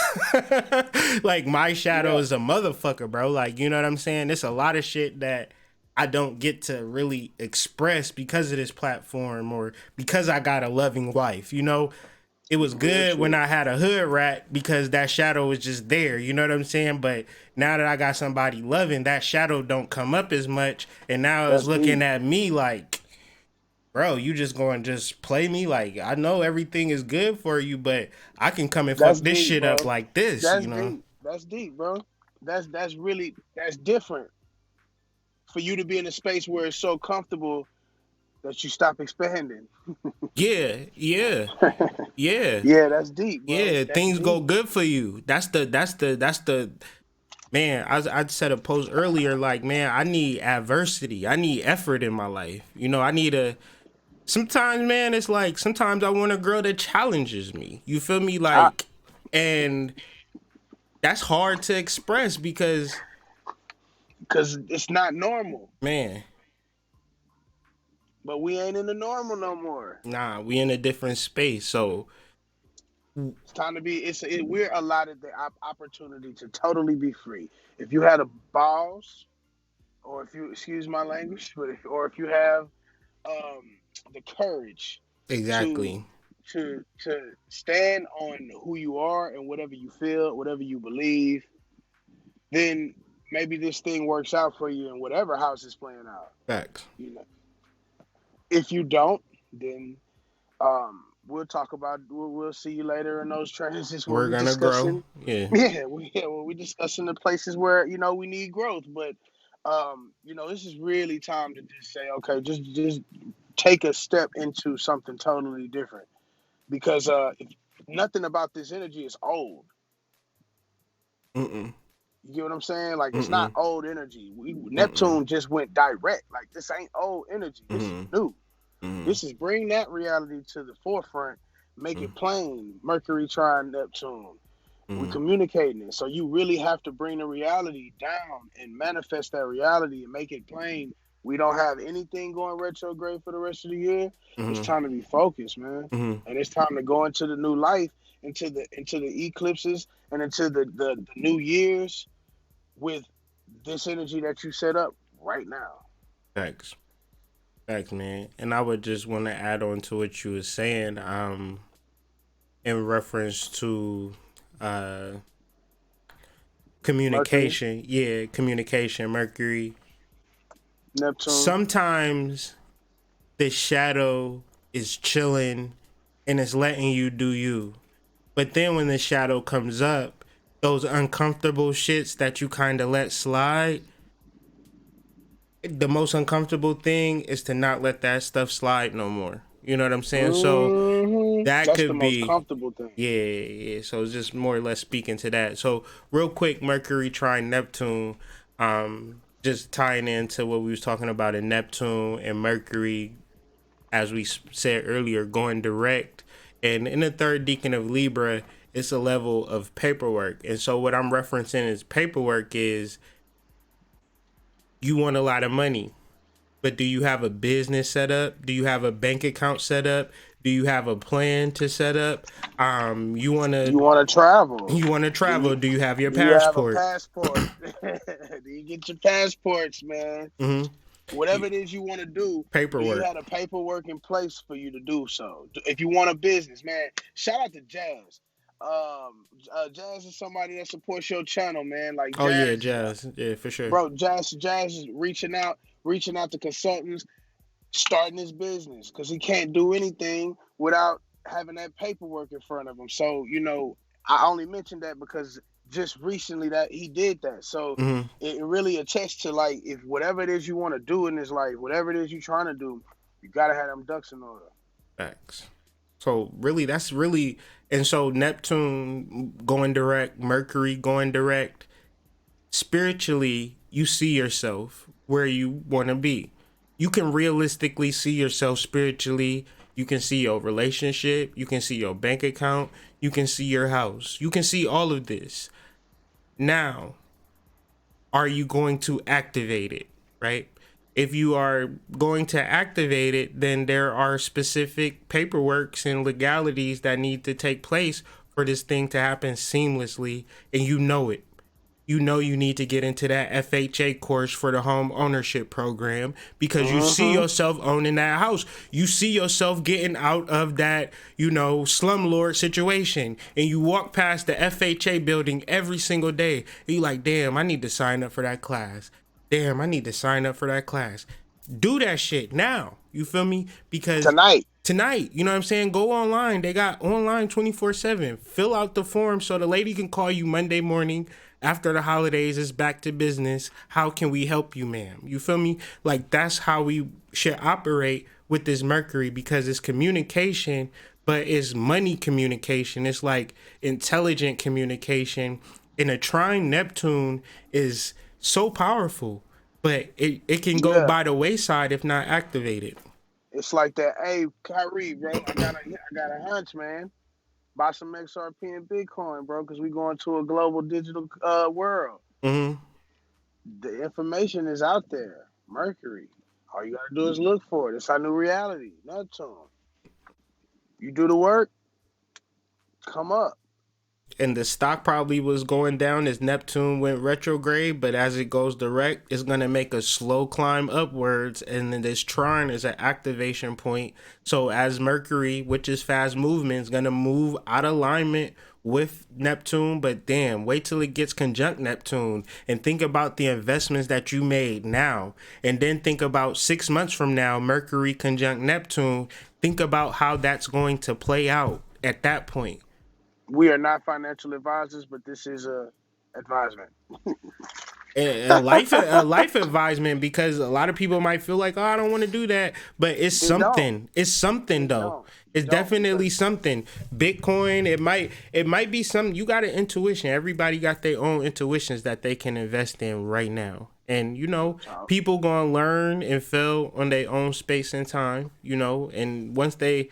Like my shadow
Yeah,
is a motherfucker, bro. Like, you know what I'm saying? It's a lot of shit that I don't get to really express because of this platform or because I got a loving wife. It was
real
good when
true.
I had a hood rat because that shadow was just there. You know what I'm saying? But now that I got somebody loving, that shadow don't come up as much. And now it's
That's
looking
deep.
at me like, bro, you just going to just play me? Like, I know everything is good for you, but I can come and fuck
That's
this
deep,
shit up
bro.
like this,
That's deep. That's deep, bro. That's different for you to be in a space where it's so comfortable that you stop expanding.
Yeah, yeah, yeah,
Yeah, that's deep, bro.
yeah.
That's
Things go
deep.
good for you. That's the man, I said a post earlier, like, man, I need adversity. I need effort in my life. You know, I need a, sometimes, man, it's like, sometimes I want a girl that challenges me. You feel me?
I,
Like, and that's hard to express because,
because it's not normal.
man,
But we ain't in the normal no more.
nah, we in a different space. So,
It's time to be. We're allotted the opportunity to totally be free. If you had a balls, or if you excuse my language, or if you have the courage to
exactly.
to stand on who you are and whatever you feel, whatever you believe, then maybe this thing works out for you in whatever house is playing out.
Facts.
You know, if you don't, then we'll talk about. We'll see you later in those transits where
We're
we
gonna grow.
discussing.
Yeah.
We discussing the places where we need growth, but this is really time to just say, okay, just take a step into something totally different because nothing about this energy is old.
Mm-mm.
You get what I'm saying? Like it's not
Mm-mm.
old energy.
Mm-mm.
Neptune just went direct. Like this ain't old energy. This is
Mm-mm.
new.
Mm-mm.
This is bring that reality to the forefront, make
Mm-mm.
it plain. Mercury trine Neptune. We
Mm-mm.
communicating it. So you really have to bring the reality down and manifest that reality and make it plain. We don't have anything going retrograde for the rest of the year. It's
Mm-mm.
time to be focused, man.
Mm-mm.
And it's time to go into the new life, into the eclipses and into the new years with this energy that you set up right now.
Facts. Facts, man. And I would just want to add on to what you were saying, in reference to uh
Mercury,
communication. Yeah, communication, Mercury.
Neptune.
Sometimes the shadow is chilling and it's letting you do you. But then when the shadow comes up, those uncomfortable shits that you kind of let slide, the most uncomfortable thing is to not let that stuff slide no more. You know what I'm saying? So that
That's the
could
most
be,
comfortable thing.
yeah, yeah. So it's just more or less speaking to that. So real quick, Mercury trine Neptune, just tying into what we was talking about in Neptune and Mercury, as we said earlier, going direct. And in the third decan of Libra, it's a level of paperwork. And so what I'm referencing is paperwork is you want a lot of money, but do you have a business set up? Do you have a bank account set up? Do you have a plan to set up? You wanna
You want to travel?
you wanna
Do
travel?
you
Do you have your
do you have a
passport?
passport? Do you get your passports, man?
Mm-hmm.
Whatever it is you want to do you
Paperwork.
have the paperwork in place for you to do so? If you want a business, man, shout out to Jazz. Jazz is somebody that supports your channel, man. Like
Oh yeah,
Jazz,
jazz. Yeah, for sure.
bro. Jazz is reaching out to consultants, starting his business because he can't do anything without having that paperwork in front of him. So, I only mentioned that because just recently that he did that. So
Mm-hmm.
it really attests to like if whatever it is you want to do in this life, whatever it is you're trying to do, you gotta have them ducks in order.
Facts. So really, that's really, and so Neptune going direct, Mercury going direct. Spiritually, you see yourself where you want to be. You can realistically see yourself spiritually. You can see your relationship. You can see your bank account. You can see your house. You can see all of this. Now, are you going to activate it, right? If you are going to activate it, then there are specific paperworks and legalities that need to take place for this thing to happen seamlessly, and you know it. You know you need to get into that FHA course for the home ownership program because you see
Mm-hmm.
yourself owning that house. You see yourself getting out of that, slumlord situation. And you walk past the FHA building every single day. And you like, damn, I need to sign up for that class. Damn, I need to sign up for that class. Do that shit now. You feel me? Because
Tonight.
tonight, you know what I'm saying? Go online. They got online 24/7. Fill out the form so the lady can call you Monday morning after the holidays. Is back to business. How can we help you, ma'am? You feel me? Like that's how we should operate with this Mercury because it's communication, but it's money communication. It's like intelligent communication And a trine Neptune is so powerful, but it can go
Yeah,
by the wayside if not activated.
it's like that. Hey, Kyrie, bro, I got a hunch, man. Buy some XRP and Bitcoin, bro, because we going to a global digital world.
Hmm.
The information is out there. Mercury. All you gotta do is look for it. It's our new reality. Neptune. You do the work, come up.
And the stock probably was going down as Neptune went retrograde, but as it goes direct, it's gonna make a slow climb upwards, and then this trine is an activation point. So as Mercury, which is fast movement, is gonna move out of alignment with Neptune, but damn, wait till it gets conjunct Neptune and think about the investments that you made now, and then think about 6 months from now, Mercury conjunct Neptune. Think about how that's going to play out at that point.
We are not financial advisors, but this is a advisement.
A life advisement, because a lot of people might feel like, oh, I don't want to do that, but it's
Then don't.
something. It's something
Then
though.
don't.
It's
Don't
definitely
because
something. Bitcoin, it might be something. You got an intuition. Everybody got their own intuitions that they can invest in right now. And people gonna learn and fail on their own space and time, and once they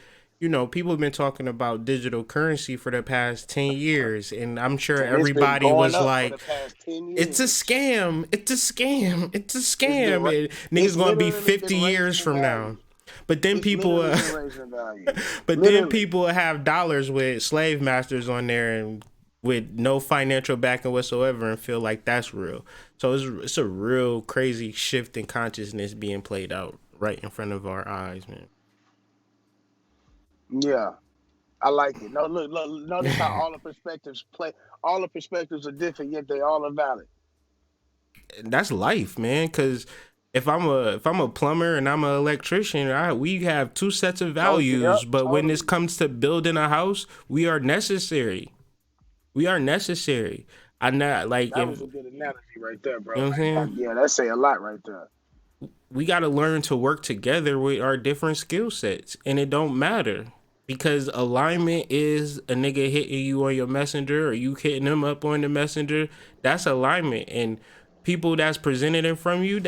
people have been talking about digital currency for the past 10 years, and I'm sure
and it's been
everybody
going
was
up for
like,
the past 10
it's a
years.
scam. It's a scam. It's a
It's been
scam. And
it's
niggas gonna be
literally
50
been raising
years
in
from now.
value.
But then
It's
people,
literally been raising in value.
but then
Literally.
people have dollars with slave masters on there and with no financial backing whatsoever and feel like that's real. So it's a real crazy shift in consciousness being played out right in front of our eyes,
Yeah. I like it. No, look, notice how
man.
all the perspectives play. All the perspectives are different, yet they all are valid.
That's life, man. Because if I'm a plumber and I'm an electrician, we have two sets of values.
Yep,
But when this
totally.
comes to building a house, we are necessary. We are necessary. I not like
That
if
was a good analogy right there,
you
bro.
know what I'm saying.
Yeah, that say a lot right there.
We got to learn to work together with our different skill sets, and it don't matter because alignment is a nigga hitting you on your messenger or you hitting them up on the messenger. That's alignment, and people that's presented in front of you,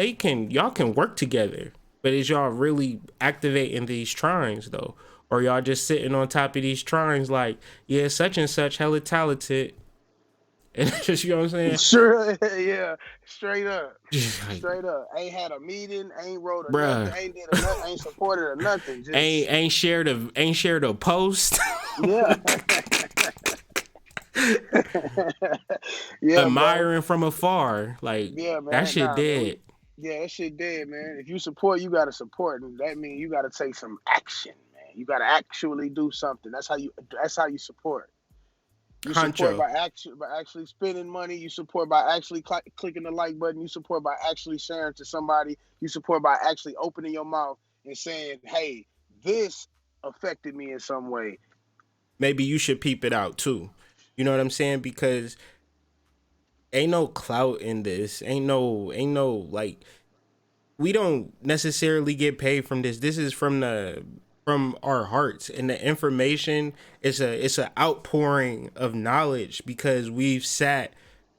y'all can work together. But is y'all really activating these trines though, or y'all just sitting on top of these trines like, yeah, such and such hella talented, and just what I'm saying,
Sure, yeah, straight up,
just like,
straight up. Ain't had a meeting, ain't wrote or nothing,
bruh,
ain't did a nothing, ain't supported or nothing. Just
ain't shared a post.
yeah, yeah, bro.
Admiring from afar. Like
Yeah,
that
man.
shit
Nah, man.
dead.
Yeah, that shit dead, man. If you support, you gotta support, and that means you gotta take some action, man. You gotta actually do something. That's how you. That's how you support. You support
Honcho.
by actually spending money. You support by actually clicking the like button. You support by actually sharing to somebody. You support by actually opening your mouth and saying, "Hey, this affected me in some way."
Maybe you should peep it out too. You know what I'm saying? Because ain't no clout in this. Ain't no like we don't necessarily get paid from this. This is from our hearts, and the information is a outpouring of knowledge because we've sat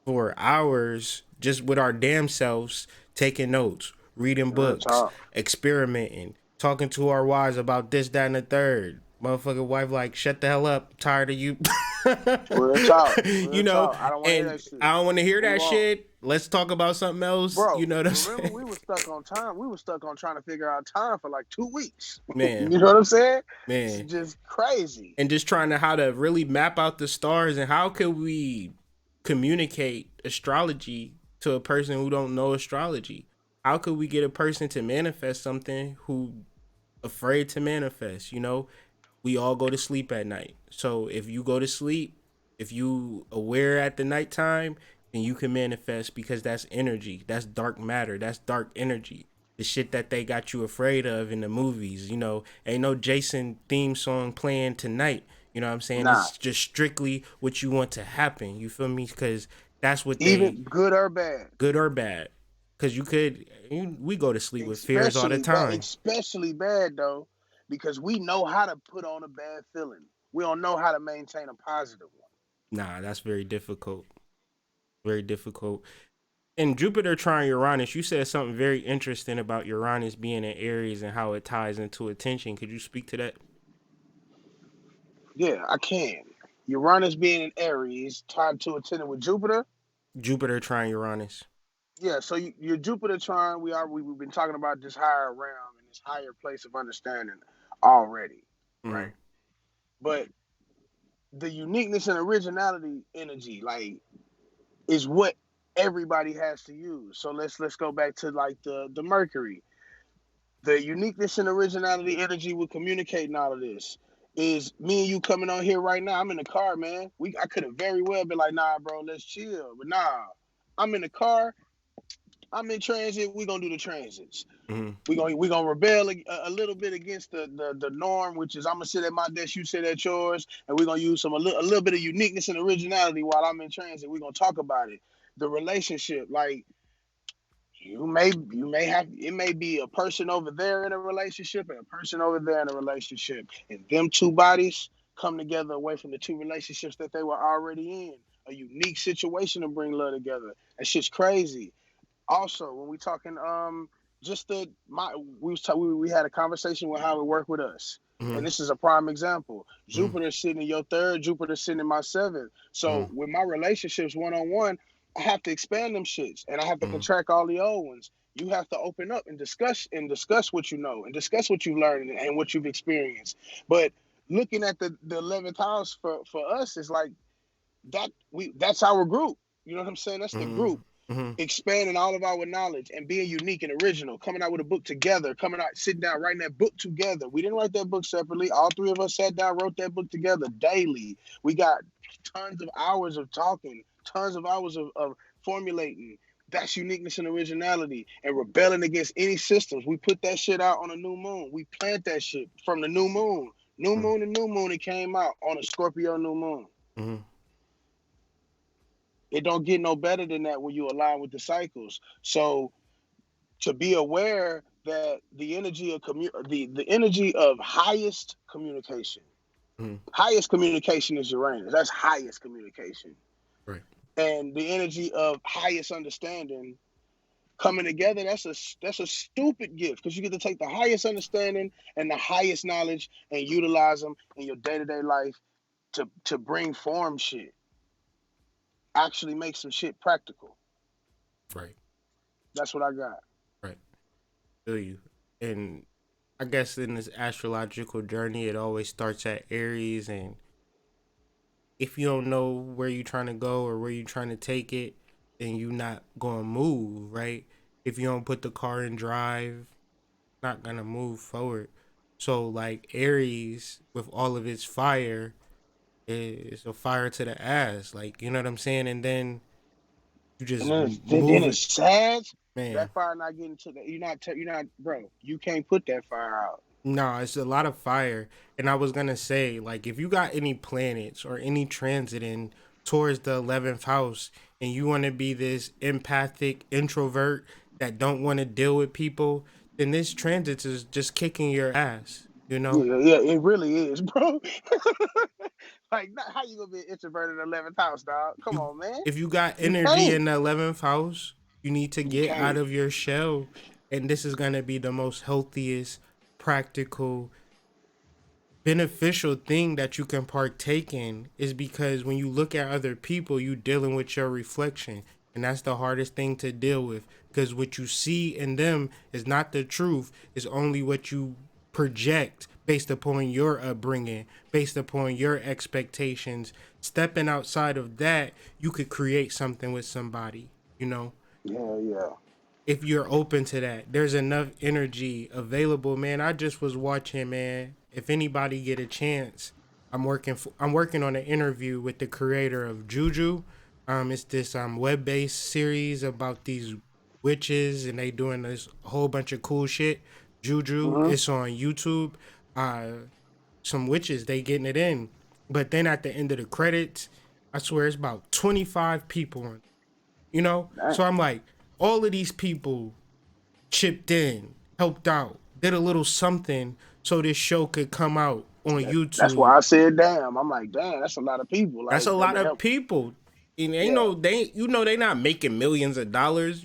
for hours just with our damn selves taking notes, reading
Real
books,
talk.
experimenting, talking to our wives about this, that, and the third. Motherfucking wife like, shut the hell up, tired of you.
Real talk.
you
Real
know,
talk. I don't want to hear
and
that shit.
I don't want to hear
Move
that
on.
shit. Let's talk about something else. You
Bro,
know what I'm
remember
saying?
we were stuck on time. We were stuck on trying to figure out time for like 2 weeks.
Man,
You know what I'm saying? It's
man.
just crazy.
And just trying to how to really map out the stars and how can we communicate astrology to a person who don't know astrology? How could we get a person to manifest something who afraid to manifest, we all go to sleep at night. So if you go to sleep, if you aware at the nighttime, then you can manifest because that's energy. That's dark matter. That's dark energy. The shit that they got you afraid of in the movies, ain't no Jason theme song playing tonight. You know what I'm saying?
Nah,
It's just strictly what you want to happen. You feel me? Because that's what they
even good or bad,
good or bad. Because we go to sleep with fears all the time.
especially bad though, because we know how to put on a bad feeling. We don't know how to maintain a positive one.
Nah, that's very difficult. Very difficult. And Jupiter trying Uranus, you said something very interesting about Uranus being in Aries and how it ties into attention. Could you speak to that?
Yeah, I can. Uranus being in Aries, tied to attending with Jupiter.
Jupiter trying Uranus.
Yeah, so your Jupiter trine, we've been talking about this higher realm and this higher place of understanding already, right?
Mm-hmm.
But the uniqueness and originality energy, like, is what everybody has to use. So let's go back to like the Mercury. The uniqueness and originality energy with communicating all of this is me and you coming on here right now. I'm in the car, man. I could have very well been like, nah, bro, let's chill. But nah, I'm in the car. I'm in transit. We gonna do the transits.
Mm-hmm.
We gonna rebel a little bit against the norm, which is I'm gonna sit at my desk, you sit at yours, and we're gonna use a little bit of uniqueness and originality while I'm in transit. We're gonna talk about it. The relationship, like, you may have, it may be a person over there in a relationship and a person over there in a relationship, and them two bodies come together away from the two relationships that they were already in. A unique situation to bring love together. That shit's crazy. Also, when we talking, just the my we had a conversation with how it worked with us,
Mm-hmm.
and this is a prime example.
Mm-hmm.
Jupiter sitting in your third, Jupiter sitting in my seventh. So
Mm-hmm.
with my relationships one on one, I have to expand them shits, and I have to
Mm-hmm.
contract all the old ones. You have to open up and discuss what you know and discuss what you learned and what you've experienced. But looking at the 11th house for us is like that's our group. You know what I'm saying? That's the group
Mm-hmm.
expanding all of our knowledge and being unique and original, coming out with a book together, coming out, sitting down, writing that book together. We didn't write that book separately. All three of us sat down, wrote that book together daily. We got tons of hours of talking, tons of hours of formulating. That's uniqueness and originality and rebelling against any systems. We put that shit out on a new moon. We plant that shit from the new moon. New moon and new moon, it came out on a Scorpio new moon.
Mm-hmm.
It don't get no better than that when you align with the cycles. So to be aware that the energy of
Mm-hmm.
highest communication is Uranus. That's highest communication,
Right.
and the energy of highest understanding coming together. That's a stupid gift because you get to take the highest understanding and the highest knowledge and utilize them in your day to day life to bring form shit. Actually, make some shit practical.
Right.
That's what I got.
Right. Feel you. And I guess in this astrological journey, it always starts at Aries, and if you don't know where you're trying to go or where you're trying to take it, then you're not gonna move, right? If you don't put the car in drive, not gonna move forward. So like Aries with all of its fire is a fire to the ass, like you know what I'm saying, and then you
And
just
then
move it,
it's sad.
man.
That fire not getting to the. You're not, bro. You can't put that fire out.
No, it's a lot of fire. And I was gonna say, like, if you got any planets or any transiting towards the 11th house and you wanna be this empathic introvert that don't wanna deal with people, then this transit is just kicking your ass, you know?
Yeah, yeah, it really is, bro. Like, how you gonna be an introvert in the 11th house, dog? Come
You
on, man.
if you got
You
energy
can't.
in the 11th house, you need to
You
get out
can't.
of your shell. And this is gonna be the most healthiest, practical, beneficial thing that you can partake in is because when you look at other people, you dealing with your reflection. And that's the hardest thing to deal with because what you see in them is not the truth. It's only what you project based upon your upbringing, based upon your expectations. Stepping outside of that, you could create something with somebody, you know?
Yeah, yeah.
If you're open to that. There's enough energy available, man. I just was watching, man. If anybody get a chance, I'm working on an interview with the creator of Juju. It's this web-based series about these witches and they doing this whole bunch of cool shit. Juju,
Mm-hmm.
it's on YouTube. Some witches they getting it in. But then at the end of the credits, I swear it's about 25 people on, you know?
Damn.
So I'm like, all of these people chipped in, helped out, did a little something so this show could come out on
That's
YouTube.
why I said damn. I'm like, damn, that's a lot of people.
That's
Like
a
that
lot
to
of
help.
people. And
Yeah.
they not making millions of dollars.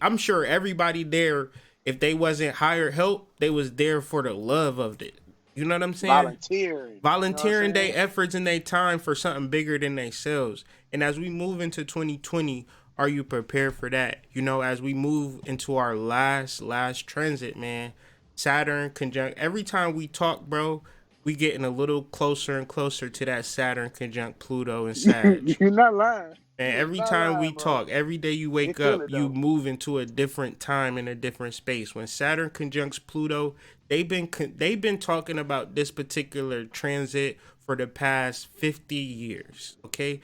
I'm sure everybody there, if they wasn't hired help, they was there for the love of it. You know what I'm saying?
Volunteering. You know what I'm
Volunteering
saying?
their efforts and their time for something bigger than themselves. And as we move into 2020, are you prepared for that? As we move into our last transit, man, Saturn conjunct. Every time we talk, bro, we getting a little closer and closer to that Saturn conjunct Pluto and Sag.
You're not lying.
And
You're
every
not
time we
lying, bro.
talk, every day you
They
wake
feel
up,
it
you
though.
move into a different time in a different space. When Saturn conjuncts Pluto, they've been talking about this particular transit for the past 50 years. Okay,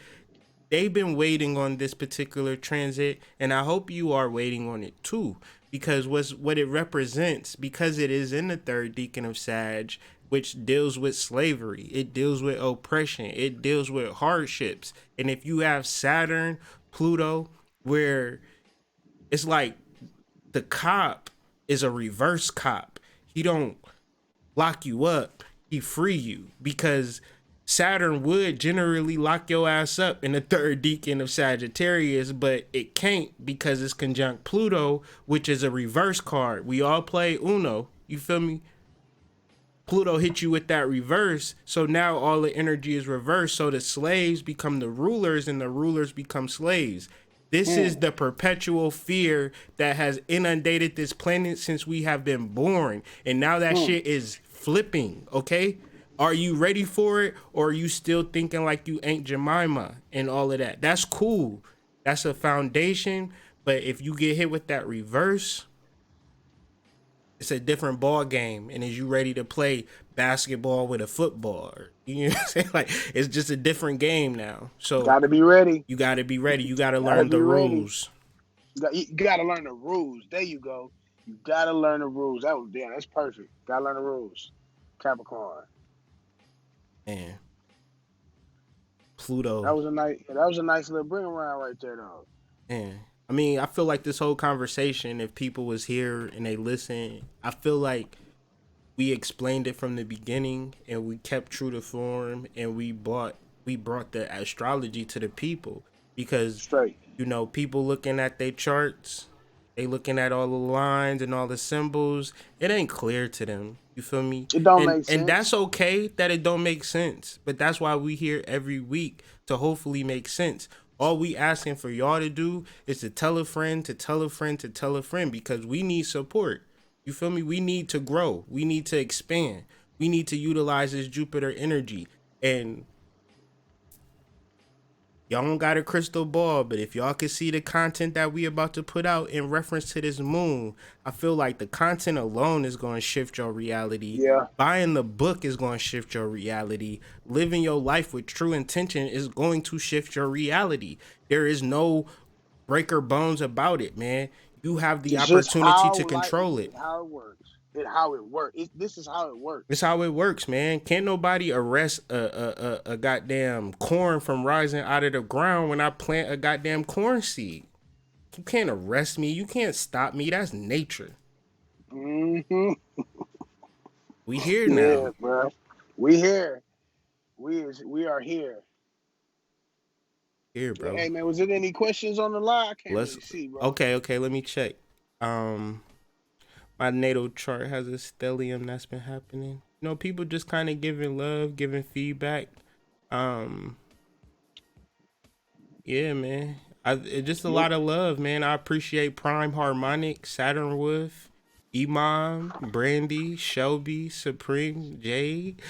they've been waiting on this particular transit, and I hope you are waiting on it too, because what it represents, because it is in the third decan of Sag, which deals with slavery, it deals with oppression, it deals with hardships. And if you have Saturn, Pluto, where it's like the cop is a reverse cop. He don't lock you up, he free you, because Saturn would generally lock your ass up in the third decan of Sagittarius, but it can't because it's conjunct Pluto, which is a reverse card. We all play Uno, you feel me? Pluto hit you with that reverse, so now all the energy is reversed, so the slaves become the rulers and the rulers become slaves. This is
Mm.
the perpetual fear that has inundated this planet since we have been born. And now that
Mm.
shit is flipping, okay? Are you ready for it, or are you still thinking like you ain't Jemima and all of that? That's cool. That's a foundation. But if you get hit with that reverse, it's a different ball game. And is you ready to play basketball with a football? You know what I'm saying? Like, it's just a different game now. So
Gotta be ready.
you got to be ready. You got to
Gotta
learn
be
the
ready.
rules.
You gotta learn the rules. There you go. You gotta learn the rules. That was damn. That's perfect. Gotta learn the rules. Capricorn.
Man,
That
Pluto.
was a nice. That was a nice little bring around right there, though.
Man, I mean, I feel like this whole conversation, if people was here and they listen, I feel like we explained it from the beginning and we kept true to form, and we brought the astrology to the people, because
Straight.
people looking at their charts, they looking at all the lines and all the symbols, it ain't clear to them. You feel me?
It don't
and
make
and that's
sense.
okay that it don't make sense, but that's why we here every week, to hopefully make sense. All we asking for y'all to do is to tell a friend, to tell a friend, to tell a friend, because we need support. You feel me? We need to grow. We need to expand. We need to utilize this Jupiter energy. And y'all don't got a crystal ball, but if y'all can see the content that we about to put out in reference to this moon, I feel like the content alone is going to shift your reality.
Yeah.
Buying the book is going to shift your reality. Living your life with true intention is going to shift your reality. There is no breaker bones about it, man. You have the
It's just
opportunity to
how light.
control it.
How it works. How it works. This is how it
It's
works.
how it works, man. Can't nobody arrest a goddamn corn from rising out of the ground when I plant a goddamn corn seed. You can't arrest me. You can't stop me. That's nature.
Hmm.
We here
Yeah,
now.
bro. We here. We are here.
Here,
Yeah,
bro.
hey man, was there any questions on the line? I can't
Let's
really see, bro.
okay, let me check. Um my natal chart has a stellium that's been happening. People just kind of giving love, giving feedback. Um Yeah, man. Just a
Yeah.
lot of love, man. I appreciate Prime Harmonic, Saturn Wolf, Imam, Brandy, Shelby, Supreme, Jade,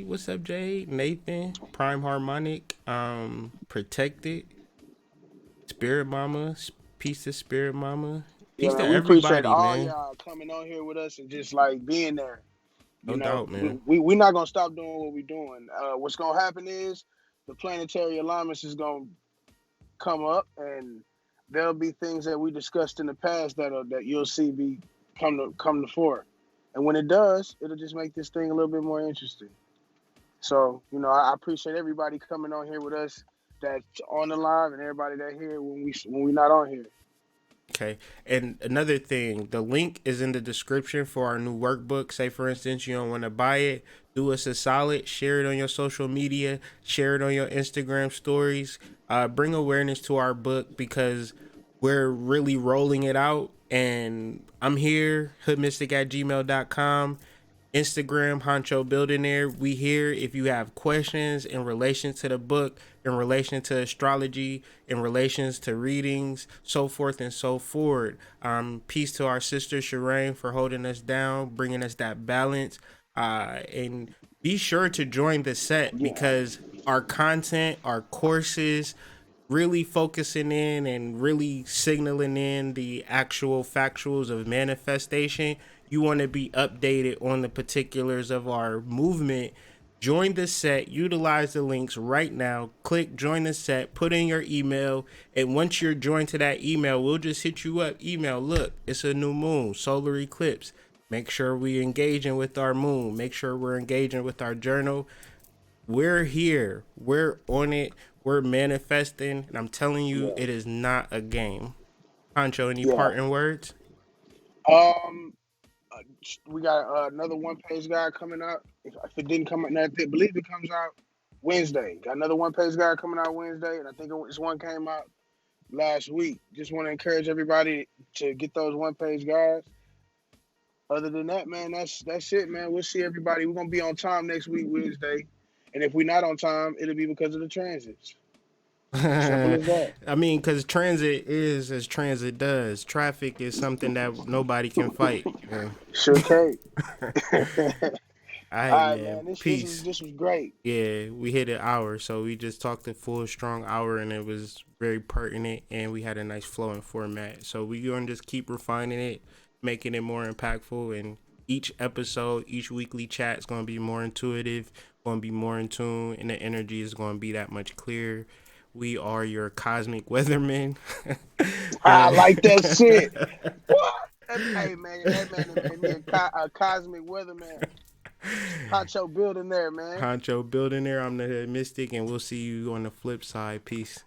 what's up, Jade? Nathan, Prime Harmonic, Protected, Spirit Mama, peace to Spirit Mama.
Yeah,
Peace to
man. We appreciate
everybody,
all
man.
y'all coming on here with us and just like being there. You
No
know,
doubt, man.
we're not gonna stop doing what we're doing. What's gonna happen is the planetary alignments is gonna come up, and there'll be things that we discussed in the past that you'll see be come to fore. And when it does, it'll just make this thing a little bit more interesting. So, I appreciate everybody coming on here with us that's on the live, and everybody that here when we not on here.
Okay. And another thing, the link is in the description for our new workbook. Say, for instance, you don't want to buy it. Do us a solid. Share it on your social media. Share it on your Instagram stories. Bring awareness to our book because we're really rolling it out. And I'm here, hoodmystic@gmail.com. Instagram, Honcho Buildinair. We here if you have questions in relation to the book, in relation to astrology, in relations to readings, so forth and so forth. Peace to our sister Shireen for holding us down, bringing us that balance. And be sure to join the set
Yeah,
because our content, our courses, really focusing in and really signaling in the actual factuals of manifestation. You want to be updated on the particulars of our movement. Join the set, utilize the links right now. Click join the set, put in your email, and once you're joined to that email, we'll just hit you up. Email, look, it's a new moon, solar eclipse. Make sure we engaging with our moon. Make sure we're engaging with our journal. We're here. We're on it. We're manifesting. And I'm telling you,
yeah,
it is not a game. Honcho, any
yeah.
parting words?
Um, we got another one page guide coming out. If it didn't come out, I believe it comes out Wednesday. Got another one page guide coming out Wednesday, and I think this one came out last week. Just want to encourage everybody to get those one page guides. Other than that, man, that's it, man. We'll see everybody. We're gonna be on time next week, Wednesday. And if we're not on time, it'll be because of the transits. Simple
I
as that.
mean, because transit is as transit does. Traffic is something that nobody can fight. Yeah.
Sure, Kate.
All
All
right,
right,
man.
man. This this was
Peace.
this was great.
Yeah, we hit an hour, so we just talked a full strong hour, and it was very pertinent, and we had a nice flowing format. So we gonna just keep refining it, making it more impactful, and each episode, each weekly chat is gonna be more intuitive, gonna be more in tune, and the energy is gonna be that much clearer. We are your cosmic weathermen.
I like that shit. What? Hey, man, that man made me a cosmic weatherman. Honcho building there, man.
Honcho building there. I'm the mystic, and we'll see you on the flip side. Peace.